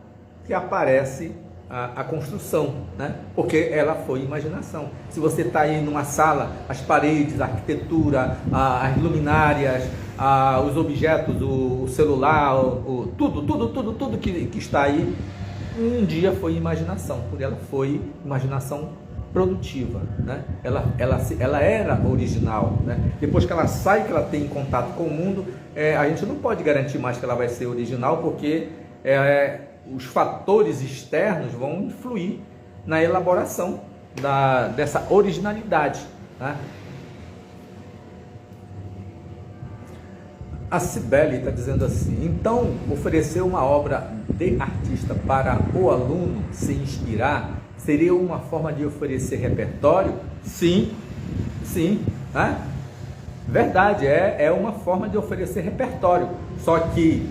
que aparece a construção, né? Porque ela foi imaginação. Se você está aí numa sala, as paredes, a arquitetura, as luminárias, os objetos, o celular, tudo que está aí, um dia foi imaginação, porque ela foi imaginação produtiva, né? Ela era original, né? Depois que ela sai, que ela tem contato com o mundo, a gente não pode garantir mais que ela vai ser original, porque os fatores externos vão influir na elaboração dessa originalidade, né? A Cibele está dizendo assim: então, oferecer uma obra de artista para o aluno se inspirar seria uma forma de oferecer repertório? Sim, né? Verdade, é uma forma de oferecer repertório. Só que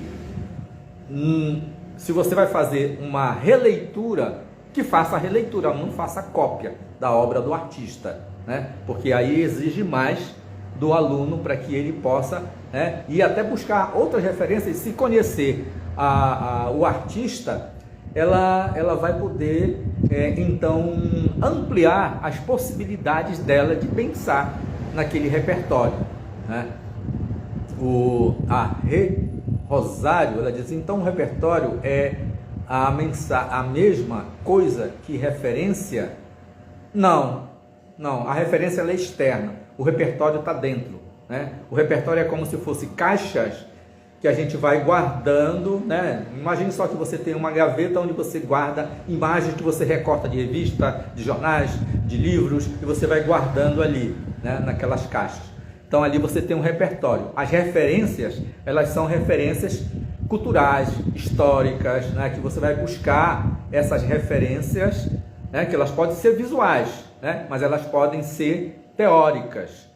se você vai fazer uma releitura, que faça a releitura, não faça cópia da obra do artista, né? Porque aí exige mais do aluno, para que ele possa, né, ir até buscar outras referências, se conhecer o artista, ela vai poder, então, ampliar as possibilidades dela de pensar naquele repertório, né? A Rosário, ela diz, então o repertório é a mesma coisa que referência? Não, a referência ela é externa, o repertório está dentro, né? O repertório é como se fosse caixas que a gente vai guardando, né? Imagine só que você tem uma gaveta onde você guarda imagens que você recorta de revista, de jornais, de livros, e você vai guardando ali, né? Naquelas caixas. Então ali você tem um repertório. As referências, elas são referências culturais, históricas, né? Que você vai buscar essas referências, né? Que elas podem ser visuais, né? Mas elas podem ser teóricas,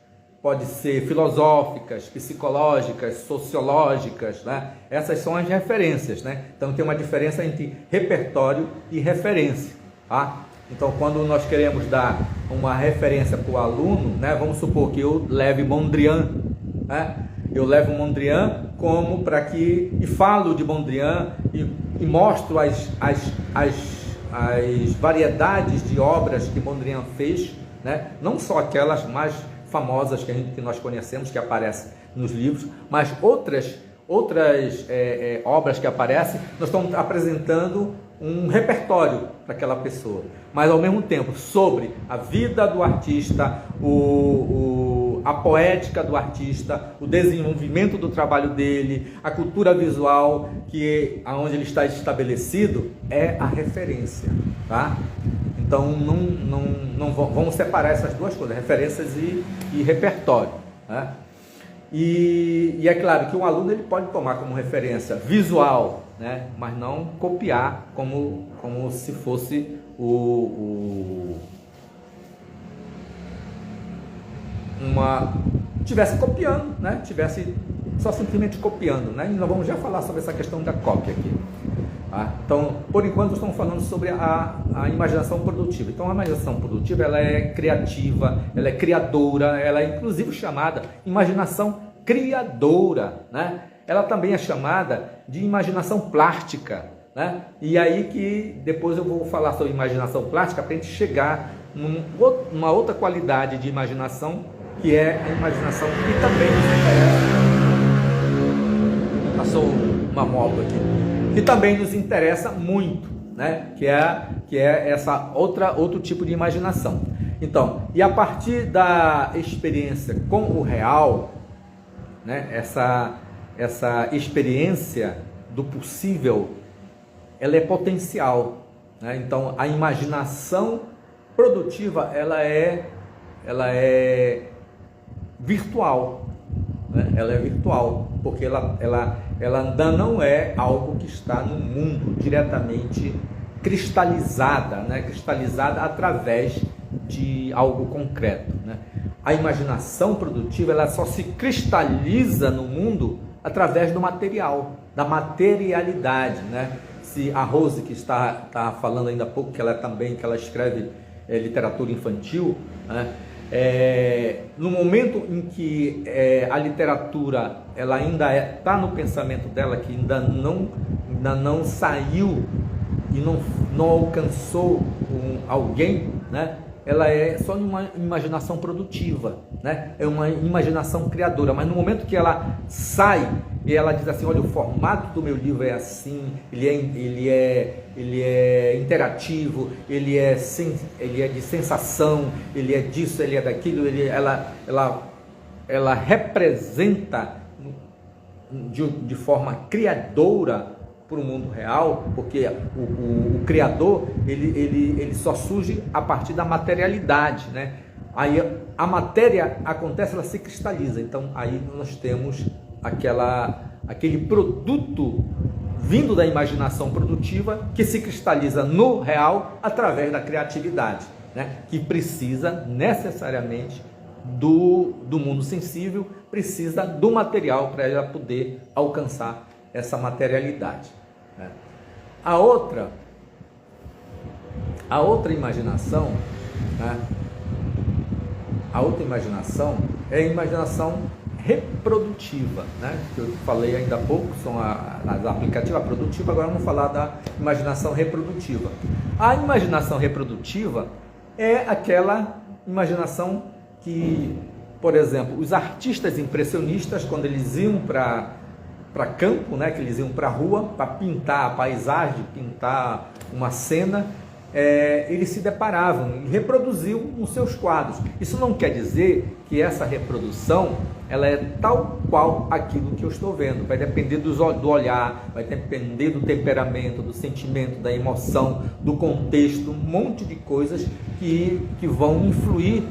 pode ser filosóficas, psicológicas, sociológicas, né? Essas são as referências, né? Então tem uma diferença entre repertório e referência, tá? Então quando nós queremos dar uma referência para o aluno, né? Vamos supor que eu leve Mondrian, né? Eu levo Mondrian como para que, e falo de Mondrian e mostro as variedades de obras que Mondrian fez, né? Não só aquelas mais famosas que nós conhecemos, que aparecem nos livros, mas outras obras que aparecem, nós estamos apresentando um repertório para aquela pessoa, mas ao mesmo tempo sobre a vida do artista, a poética do artista, o desenvolvimento do trabalho dele, a cultura visual, que aonde ele está estabelecido, é a referência, tá? Então não vamos separar essas duas coisas, referências e repertório, né? E é claro que um aluno ele pode tomar como referência visual, né? Mas não copiar como se fosse tivesse copiando, né? Tivesse só simplesmente copiando, né? E nós vamos já falar sobre essa questão da cópia aqui. Então, por enquanto, estamos falando sobre a imaginação produtiva. Então, a imaginação produtiva ela é criativa, ela é criadora, ela é inclusive chamada imaginação criadora, né? Ela também é chamada de imaginação plástica, né? E aí que depois eu vou falar sobre imaginação plástica para a gente chegar numa outra qualidade de imaginação, que é a imaginação que também nos interessa. Passou uma moto aqui. Que também nos interessa muito, né? Que é essa outro tipo de imaginação. Então, e a partir da experiência com o real, né? Essa experiência do possível, ela é potencial, né? Então, a imaginação produtiva, ela é virtual, né? Ela é virtual, porque ela ainda não é algo que está no mundo diretamente cristalizada, né? Cristalizada através de algo concreto, né? A imaginação produtiva ela só se cristaliza no mundo através do material, da materialidade, né? Se a Rose, que está falando ainda há pouco, que ela escreve literatura infantil, né? No momento em que a literatura ela ainda está no pensamento dela, que ainda não saiu e não alcançou alguém, né? Ela é só uma imaginação produtiva, né? É uma imaginação criadora, mas no momento que ela sai e ela diz assim, olha, o formato do meu livro é assim, ele é interativo, ele é de sensação, ele é disso, ele é daquilo, ela representa de forma criadora para o mundo real, porque o criador ele só surge a partir da materialidade, né? Aí a matéria acontece, ela se cristaliza, então aí nós temos aquele produto vindo da imaginação produtiva que se cristaliza no real através da criatividade, né? Que precisa necessariamente do mundo sensível, precisa do material para ela poder alcançar essa materialidade, né? A outra imaginação, né? A outra imaginação é a imaginação reprodutiva, né? Que eu falei ainda há pouco, são as aplicativas produtivas, agora vamos falar da imaginação reprodutiva. A imaginação reprodutiva é aquela imaginação que, por exemplo, os artistas impressionistas, quando eles iam para campo, né, que eles iam para a rua para pintar a paisagem, pintar uma cena, eles se deparavam e reproduziam nos seus quadros. Isso não quer dizer que essa reprodução ela é tal qual aquilo que eu estou vendo. Vai depender do olhar, vai depender do temperamento, do sentimento, da emoção, do contexto, um monte de coisas que vão influir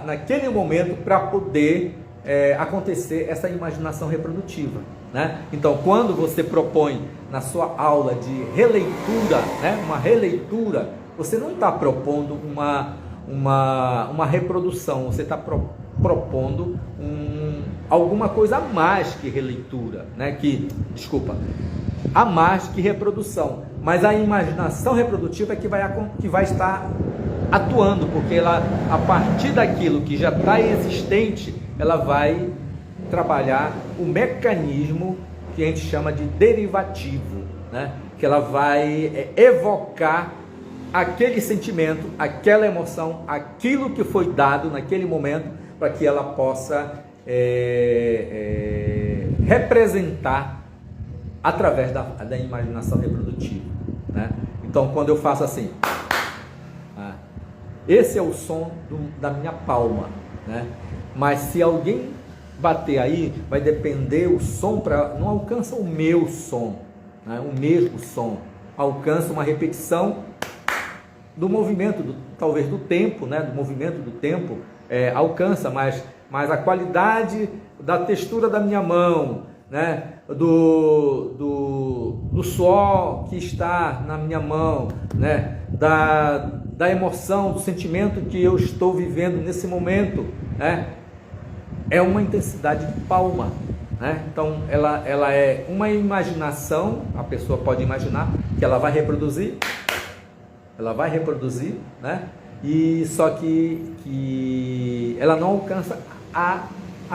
naquele momento para poder acontecer essa imaginação reprodutiva, né? Então, quando você propõe na sua aula de releitura, né, uma releitura, você não está propondo uma reprodução, você está propondo alguma coisa a mais que releitura, né? A mais que reprodução. Mas a imaginação reprodutiva é que vai estar atuando, porque ela, a partir daquilo que já está existente, ela vai trabalhar o mecanismo que a gente chama de derivativo, né? Que ela vai evocar aquele sentimento, aquela emoção, aquilo que foi dado naquele momento, para que ela possa representar através da imaginação reprodutiva, né? Então, quando eu faço assim, esse é o som da minha palma, né? Mas se alguém bater aí, vai depender o som, não alcança o meu som, né? O mesmo som, alcança uma repetição do movimento, talvez do tempo, né? Do movimento do tempo, alcança, mas a qualidade da textura da minha mão, né? Do suor que está na minha mão, né? Da emoção, do sentimento que eu estou vivendo nesse momento, né? É uma intensidade de palma, né? Então ela é uma imaginação, a pessoa pode imaginar que ela vai reproduzir, né? E só que ela não alcança a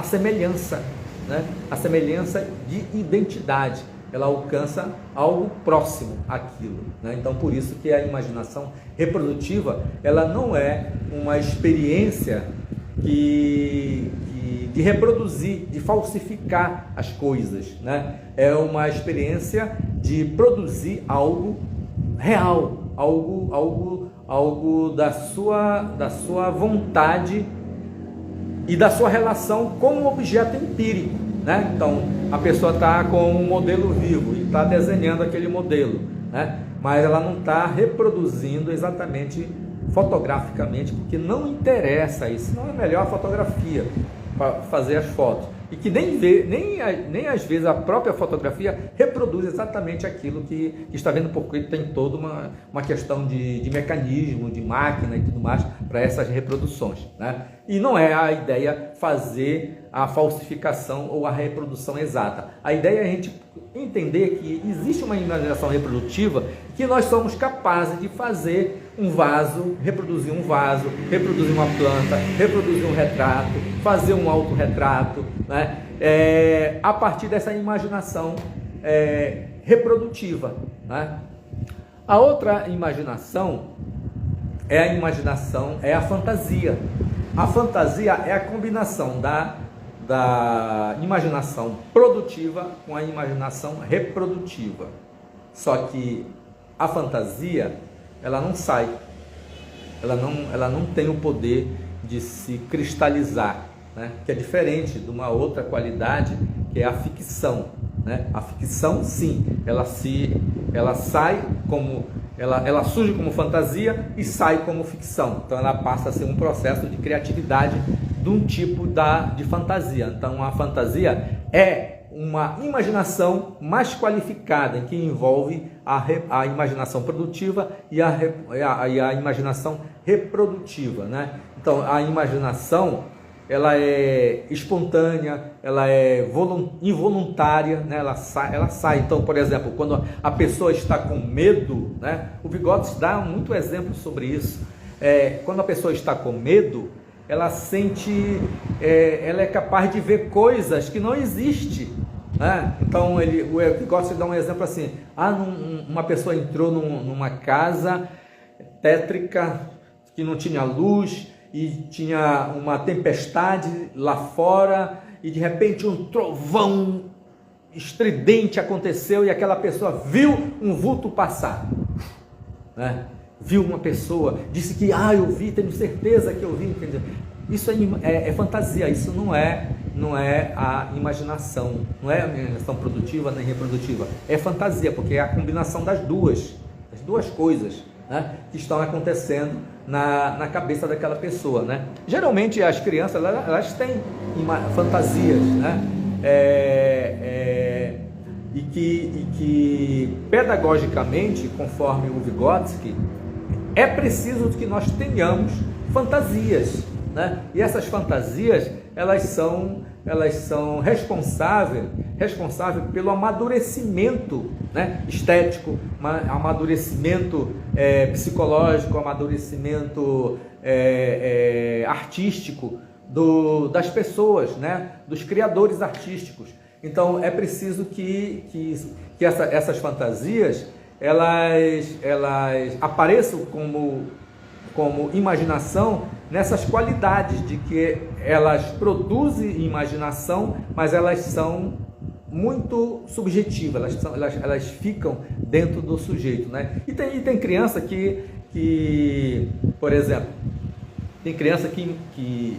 semelhança, né? A semelhança de identidade, ela alcança algo próximo àquilo, né? Então, por isso que a imaginação reprodutiva, ela não é uma experiência de reproduzir, de falsificar as coisas, né? É uma experiência de produzir algo real, algo da sua vontade e da sua relação com o objeto empírico, né? Então, a pessoa está com um modelo vivo e está desenhando aquele modelo, né? Mas ela não está reproduzindo exatamente fotograficamente, porque não interessa isso, não é melhor a fotografia para fazer as fotos, e que nem às vezes a própria fotografia reproduz exatamente aquilo que está vendo, porque tem toda uma questão de mecanismo, de máquina e tudo mais para essas reproduções, né? E não é a ideia fazer a falsificação ou a reprodução exata. A ideia é a gente entender que existe uma imaginação reprodutiva, que nós somos capazes de fazer um vaso, reproduzir uma planta, reproduzir um retrato, fazer um autorretrato, né? A partir dessa imaginação reprodutiva, né? A outra imaginação é a fantasia. A fantasia é a combinação da imaginação produtiva com a imaginação reprodutiva. Só que a fantasia, ela não sai, ela não tem o poder de se cristalizar, né? Que é diferente de uma outra qualidade, que é a ficção, né? A ficção, sim, ela sai como ela surge como fantasia e sai como ficção. Então ela passa a ser um processo de criatividade de um tipo de fantasia. Então a fantasia é uma imaginação mais qualificada, que envolve a imaginação produtiva e a imaginação reprodutiva, né? Então a imaginação, ela é espontânea, ela é involuntária, né? Ela sai. Então, por exemplo, quando a pessoa está com medo, né? O Vygotsky dá muito exemplo sobre isso. Quando a pessoa está com medo, ela sente, ela é capaz de ver coisas que não existem, né? Então o Vygotsky dá um exemplo assim: uma pessoa entrou numa casa tétrica que não tinha luz e tinha uma tempestade lá fora, e de repente um trovão estridente aconteceu e aquela pessoa viu um vulto passar, né? Viu uma pessoa, disse que eu vi, tenho certeza que eu vi. Entendeu? Isso é fantasia, isso não é a imaginação, não é a imaginação produtiva nem reprodutiva, é fantasia, porque é a combinação das duas coisas, né, que estão acontecendo na cabeça daquela pessoa, né? Geralmente as crianças elas têm fantasias, né? E que pedagogicamente, conforme o Vygotsky, é preciso que nós tenhamos fantasias, né? E essas fantasias elas são responsáveis pelo amadurecimento, né, estético, amadurecimento psicológico, amadurecimento artístico das pessoas, né, dos criadores artísticos. Então é preciso que essas fantasias elas apareçam como imaginação, nessas qualidades de que elas produzem imaginação, mas elas são muito subjetivas, elas ficam dentro do sujeito, né? E tem criança que, por exemplo, tem criança que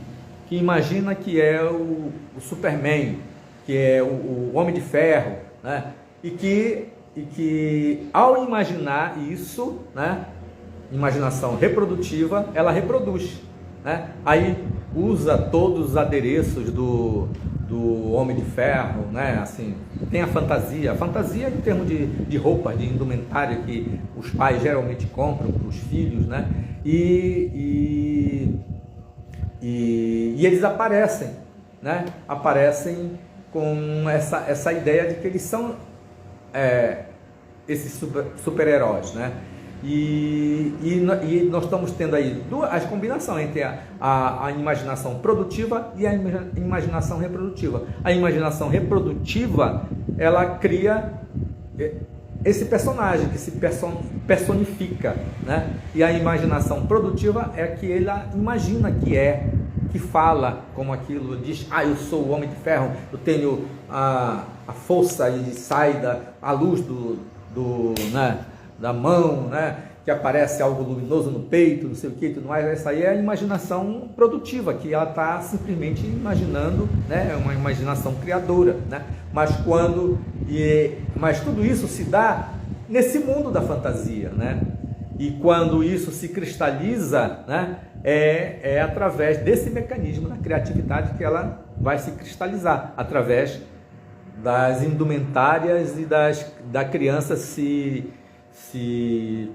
imagina que é o Superman, que é o Homem de Ferro, né? E que ao imaginar isso, né, imaginação reprodutiva, ela reproduz, né? Aí usa todos os adereços do Homem de Ferro, né? Assim, tem a fantasia em termos de roupas, de indumentária que os pais geralmente compram para os filhos, né? E eles aparecem, né? Aparecem com essa ideia de que eles são esses super-heróis, né? E nós estamos tendo aí as combinações entre a imaginação produtiva e a imaginação reprodutiva. A imaginação reprodutiva, ela cria esse personagem que se personifica, né? E a imaginação produtiva é que ela imagina que fala como aquilo, diz: eu sou o Homem de Ferro, eu tenho a força e sai a luz né, da mão, né, que aparece algo luminoso no peito, não sei o que, tudo mais. Essa aí é a imaginação produtiva, que ela está simplesmente imaginando, né, é uma imaginação criadora, né? Mas tudo isso se dá nesse mundo da fantasia, né? E quando isso se cristaliza, né, é através desse mecanismo da criatividade que ela vai se cristalizar, através das indumentárias e da criança se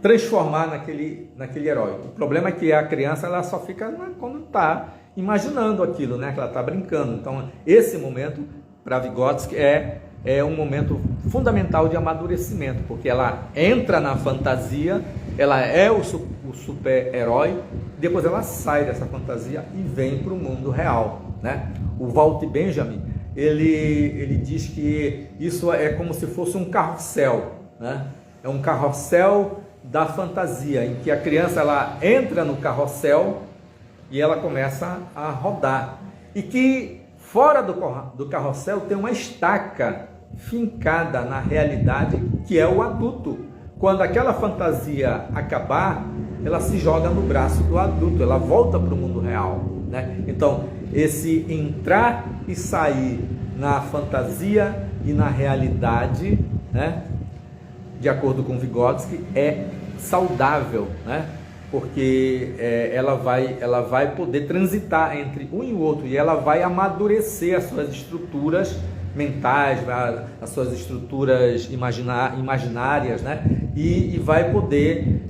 transformar naquele herói. O problema é que a criança ela só fica quando está imaginando aquilo, né, que ela está brincando. Então esse momento para Vygotsky é um momento fundamental de amadurecimento, porque ela entra na fantasia, ela é o super-herói, depois ela sai dessa fantasia e vem para o mundo real, né? O Walter Benjamin, ele diz que isso é como se fosse um carrossel, né? É um carrossel da fantasia, em que a criança ela entra no carrossel e ela começa a rodar, e que fora do carrossel tem uma estaca fincada na realidade, que é o adulto. Quando aquela fantasia acabar, ela se joga no braço do adulto, ela volta para o mundo real, né? Então, esse entrar e sair na fantasia e na realidade, né, de acordo com Vygotsky, é saudável, né? Porque ela vai poder transitar entre um e o outro, e ela vai amadurecer as suas estruturas mentais, as suas estruturas imaginárias, né? E vai poder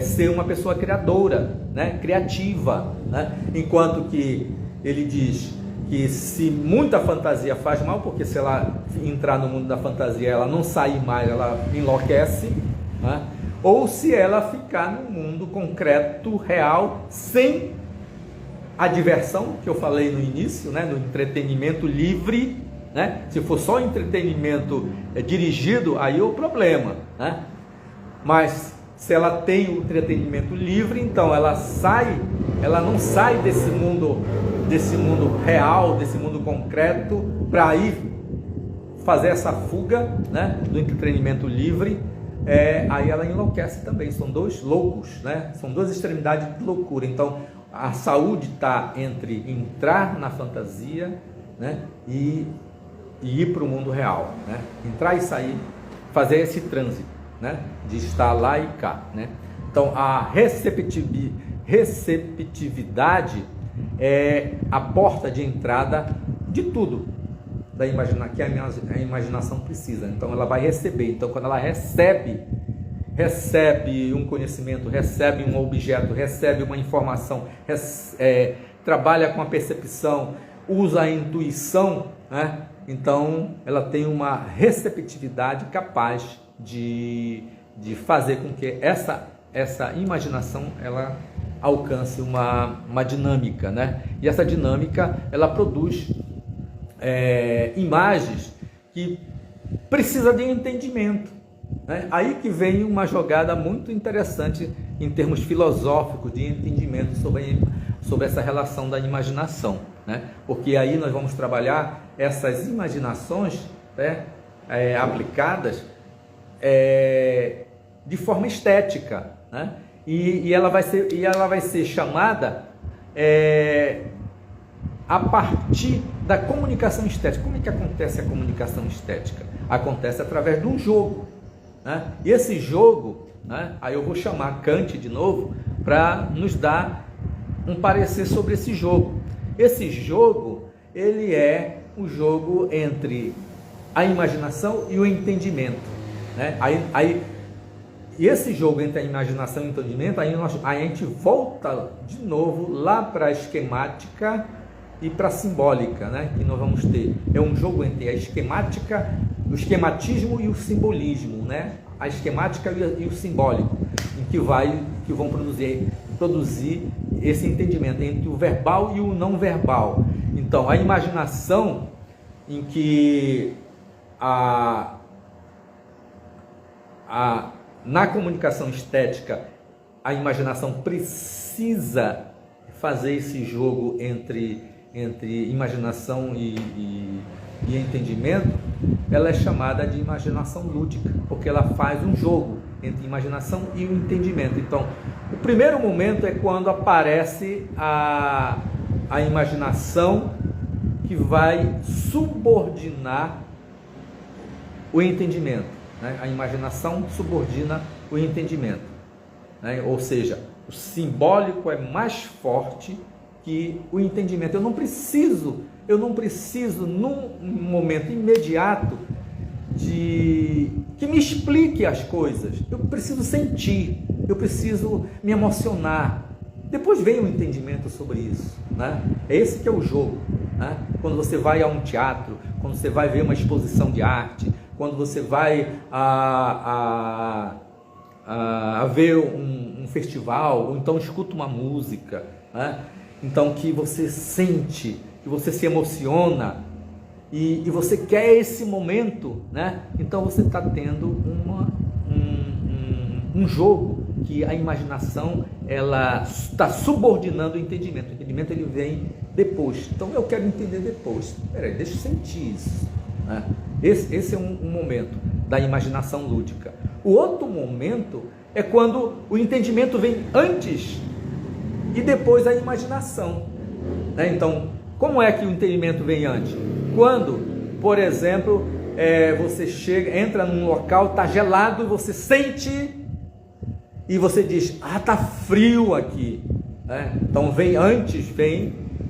ser uma pessoa criadora, né? Criativa, né? Enquanto que ele diz que se muita fantasia faz mal, porque se ela entrar no mundo da fantasia, ela não sair mais, ela enlouquece, né? Ou se ela ficar no mundo concreto, real, sem a diversão, que eu falei no início, né, no entretenimento livre, né? Se for só entretenimento dirigido, aí é o problema, né? Mas se ela tem o entretenimento livre, então ela não sai desse mundo real, desse mundo concreto, para ir fazer essa fuga, né, do entretenimento livre. Aí ela enlouquece também. São dois loucos, né? São duas extremidades de loucura. Então a saúde está entre entrar na fantasia, né, e ir para o mundo real, né? Entrar e sair, fazer esse trânsito, né, de estar lá e cá, né? Então a receptividade é a porta de entrada de tudo que a imaginação precisa. Então ela vai receber. Então quando ela recebe um conhecimento, recebe um objeto, recebe uma informação, trabalha com a percepção, usa a intuição, né? Então ela tem uma receptividade capaz de fazer com que essa imaginação ela alcance uma dinâmica, né? E essa dinâmica ela produz imagens que precisa de entendimento, né? Aí que vem uma jogada muito interessante em termos filosóficos de entendimento sobre essa relação da imaginação, né? Porque aí nós vamos trabalhar essas imaginações, né, aplicadas de forma estética, né? E ela vai ser chamada a partir da comunicação estética. Como é que acontece a comunicação estética? Acontece através de um jogo, né? E esse jogo, né, aí eu vou chamar Kant de novo para nos dar um parecer sobre esse jogo. Esse jogo, ele é um jogo entre a imaginação e o entendimento, né? E esse jogo entre a imaginação e o entendimento, aí a gente volta de novo lá para a esquemática e para a simbólica, né, que nós vamos ter. É um jogo entre a esquemática, o esquematismo e o simbolismo, né? A esquemática e o simbólico, em que vão produzir esse entendimento entre o verbal e o não verbal. Então, a imaginação, em que na comunicação estética, a imaginação precisa fazer esse jogo entre imaginação e entendimento. Ela é chamada de imaginação lúdica, porque ela faz um jogo entre imaginação e o entendimento. Então, o primeiro momento é quando aparece a imaginação, que vai subordinar o entendimento, né? A imaginação subordina o entendimento, né? Ou seja, o simbólico é mais forte que o entendimento. Eu não preciso num momento imediato que me explique as coisas. Eu preciso sentir, eu preciso me emocionar. Depois vem o entendimento sobre isso, né? É esse que é o jogo, né? Quando você vai a um teatro, quando você vai ver uma exposição de arte, quando você vai a ver um festival, ou então escuta uma música, né? Então que você sente, que você se emociona e você quer esse momento, né? Então você está tendo um jogo que a imaginação ela está subordinando o entendimento. O entendimento ele vem depois. Então eu quero entender depois. Peraí, deixa eu sentir isso, né? Esse é um momento da imaginação lúdica. O outro momento é quando o entendimento vem antes e depois a imaginação, né? Então, como é que o entendimento vem antes? Quando, por exemplo, você entra num local, está gelado, você sente e você diz, tá frio aqui, né? Então vem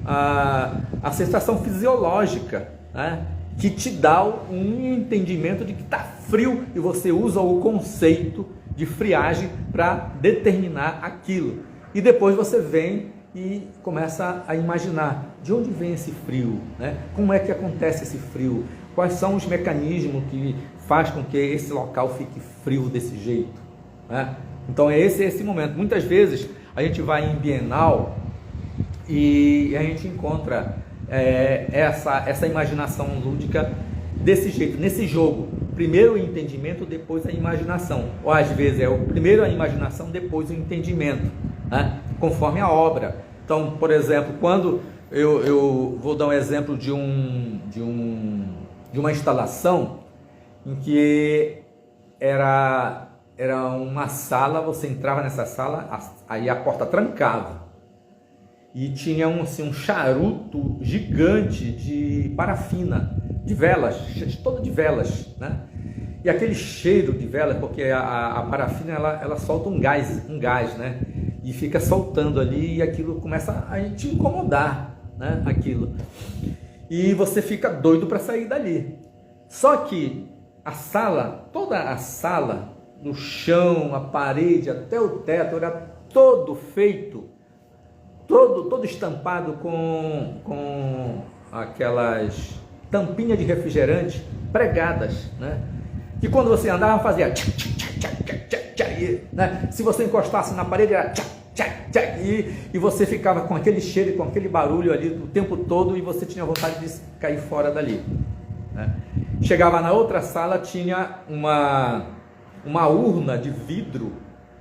a sensação fisiológica, né, que te dá um entendimento de que está frio, e você usa o conceito de friagem para determinar aquilo. E depois você vem e começa a imaginar de onde vem esse frio, né? Como é que acontece esse frio? Quais são os mecanismos que faz com que esse local fique frio desse jeito, né? Então é esse momento. Muitas vezes a gente vai em Bienal E a gente encontra essa imaginação lúdica desse jeito, nesse jogo. Primeiro o entendimento, depois a imaginação. Ou às vezes é o primeiro a imaginação, depois o entendimento, né? Conforme a obra. Então, por exemplo, quando eu vou dar um exemplo de uma instalação em que era uma sala, você entrava nessa sala, aí a porta trancava. E tinha um charuto gigante de parafina, de velas, todo de velas, né? E aquele cheiro de velas, porque a parafina ela solta um gás, né? E fica soltando ali, e aquilo começa a te incomodar, né? Aquilo. E você fica doido para sair dali. Só que a sala, toda a sala, no chão, a parede, até o teto, era todo feito, todo estampado com aquelas tampinhas de refrigerante pregadas, né? Que quando você andava fazia tchac, tchac, tchac, tchac, tchac, tchac, né? Se você encostasse na parede era tchac, tchac, tchac, e você ficava com aquele cheiro e com aquele barulho ali o tempo todo, e você tinha vontade de cair fora dali, né? Chegava na outra sala, tinha uma urna de vidro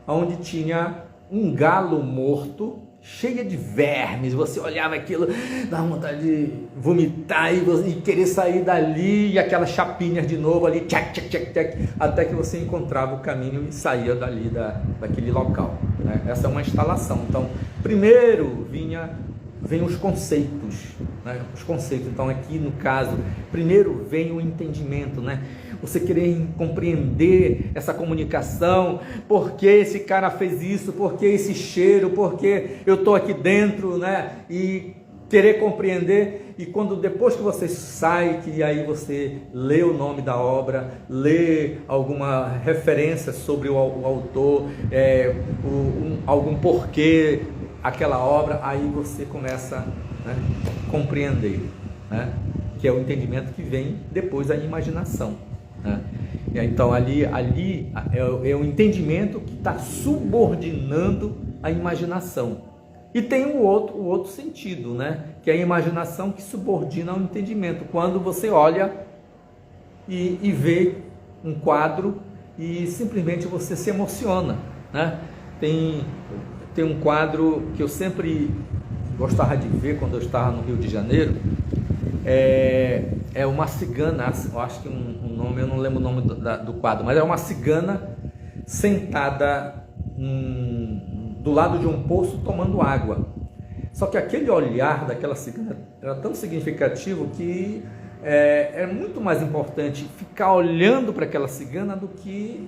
onde tinha um galo morto, cheia de vermes. Você olhava aquilo, dava vontade de vomitar e querer sair dali, e aquelas chapinhas de novo ali, tchac, tchac, tchac, tchac, até que você encontrava o caminho e saía dali daquele local, né? Essa é uma instalação. Então, primeiro vem os conceitos, né? Os conceitos. Então, aqui no caso, primeiro vem o entendimento, né? Você querer compreender essa comunicação, por que esse cara fez isso, por que esse cheiro, por que eu estou aqui dentro, né? E querer compreender. E quando depois que você sai, que aí você lê o nome da obra, lê alguma referência sobre o autor, algum porquê aquela obra, aí você começa, né, a compreender, né? Que é o entendimento que vem depois da imaginação, né? Então ali é o entendimento que está subordinando a imaginação. E tem o outro sentido, né? Que é a imaginação que subordina ao entendimento. Quando você olha e vê um quadro e simplesmente você se emociona, né? Tem um quadro que eu sempre gostava de ver quando eu estava no Rio de Janeiro. É uma cigana, eu acho que um nome, eu não lembro o nome do quadro, mas é uma cigana sentada do lado de um poço tomando água. Só que aquele olhar daquela cigana era tão significativo que é muito mais importante ficar olhando para aquela cigana do que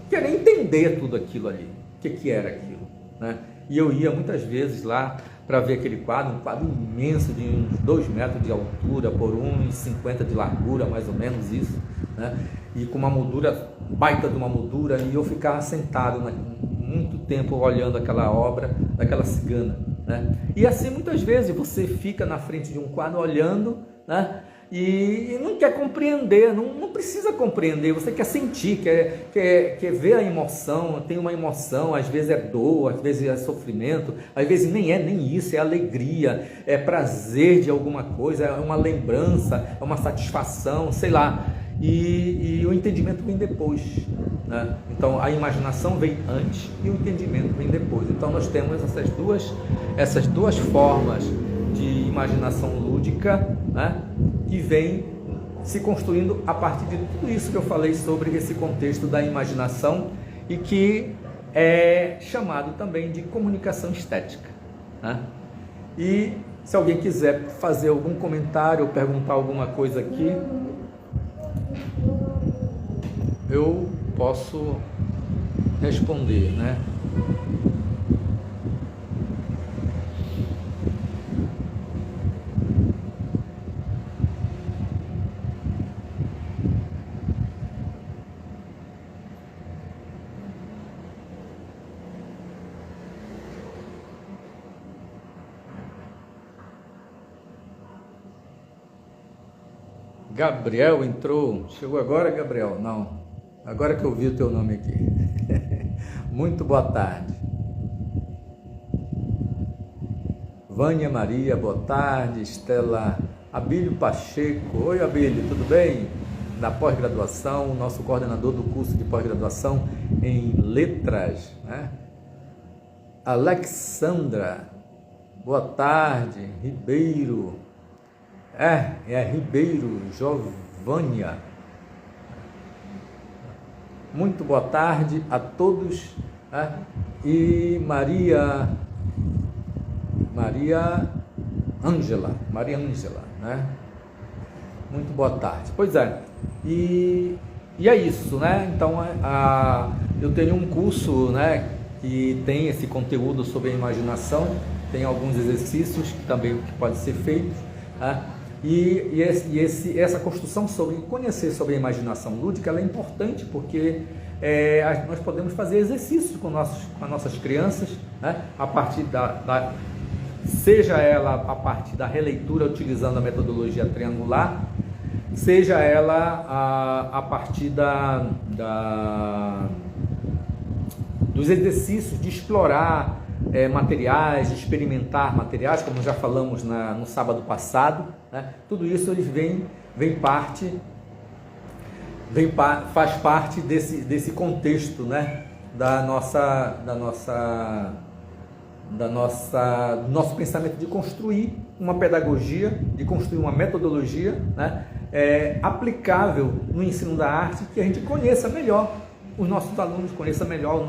querer entender tudo aquilo ali, o que era aquilo, né? E eu ia muitas vezes lá para ver aquele quadro, um quadro imenso de uns 2 metros de altura por 1,50 de largura, mais ou menos isso, né? E com uma moldura, baita de uma moldura, e eu ficava sentado muito tempo olhando aquela obra daquela cigana, né? E assim muitas vezes você fica na frente de um quadro olhando, né? E não quer compreender, não precisa compreender, você quer sentir, quer ver a emoção. Tem uma emoção, às vezes é dor, às vezes é sofrimento, às vezes nem isso, é alegria, é prazer de alguma coisa, é uma lembrança, é uma satisfação, sei lá. E o entendimento vem depois, né? Então a imaginação vem antes e o entendimento vem depois. Então nós temos essas duas formas de imaginação lúdica, né? Que vem se construindo a partir de tudo isso que eu falei sobre esse contexto da imaginação, e que é chamado também de comunicação estética, né? E se alguém quiser fazer algum comentário ou perguntar alguma coisa aqui, eu posso responder, né? Gabriel entrou, chegou agora, Gabriel? Não, agora que eu vi o teu nome aqui. Muito boa tarde. Vânia Maria, boa tarde. Estela Abílio Pacheco, oi Abílio, tudo bem? Da pós-graduação, nosso coordenador do curso de pós-graduação em letras, né? Alexandra, boa tarde. Ribeiro, Ribeiro, Giovânia, muito boa tarde a todos, né? E Maria Ângela, né? Muito boa tarde. Pois é, e é isso, né? Então, eu tenho um curso, né, que tem esse conteúdo sobre a imaginação, tem alguns exercícios que também podem ser feitos, né? E essa construção sobre conhecer sobre a imaginação lúdica, ela é importante porque nós podemos fazer exercícios com as nossas crianças, né? A partir seja ela a partir da releitura utilizando a metodologia triangular, seja ela a partir dos exercícios de explorar materiais, de experimentar materiais, como já falamos no sábado passado, né? Tudo isso ele faz parte desse contexto, né? do nosso pensamento de construir uma pedagogia, de construir uma metodologia, né? Aplicável no ensino da arte, que a gente conheça melhor os nossos alunos, conheça melhor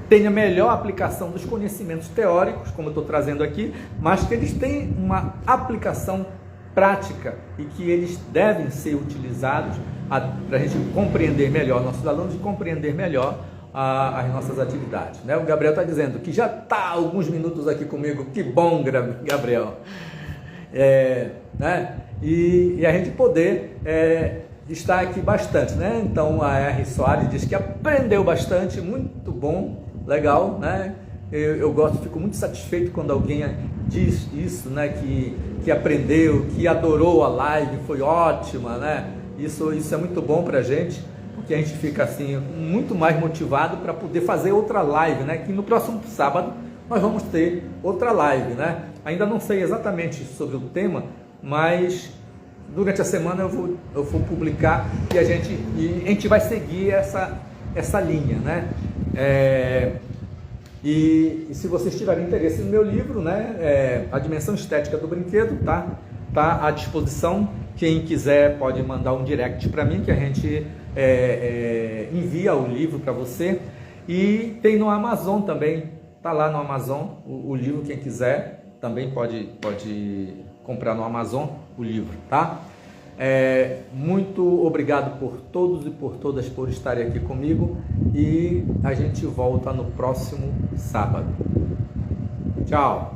tenha melhor aplicação dos conhecimentos teóricos, como eu estou trazendo aqui, mas que eles tenham uma aplicação prática e que eles devem ser utilizados para a gente compreender melhor nossos alunos e compreender melhor as nossas atividades, né? O Gabriel está dizendo que já está alguns minutos aqui comigo, que bom, Gabriel, né? E a gente poder estar aqui bastante, né? Então a R. Soares diz que aprendeu bastante, muito bom, legal, né? Eu gosto, fico muito satisfeito quando alguém diz isso, né? Que aprendeu, que adorou a live, foi ótima, né? Isso é muito bom para a gente, porque a gente fica assim muito mais motivado para poder fazer outra live, né? Que no próximo sábado nós vamos ter outra live, né? Ainda não sei exatamente sobre o tema, mas durante a semana eu vou publicar e a gente vai seguir essa linha, né? E se vocês tiverem interesse no meu livro, né? A Dimensão Estética do Brinquedo, tá à disposição. Quem quiser pode mandar um direct para mim, que a gente envia o livro para você. E tem no Amazon também, tá lá no Amazon o livro, quem quiser também pode comprar no Amazon o livro, tá? Muito obrigado por todos e por todas por estarem aqui comigo e a gente volta no próximo sábado. Tchau!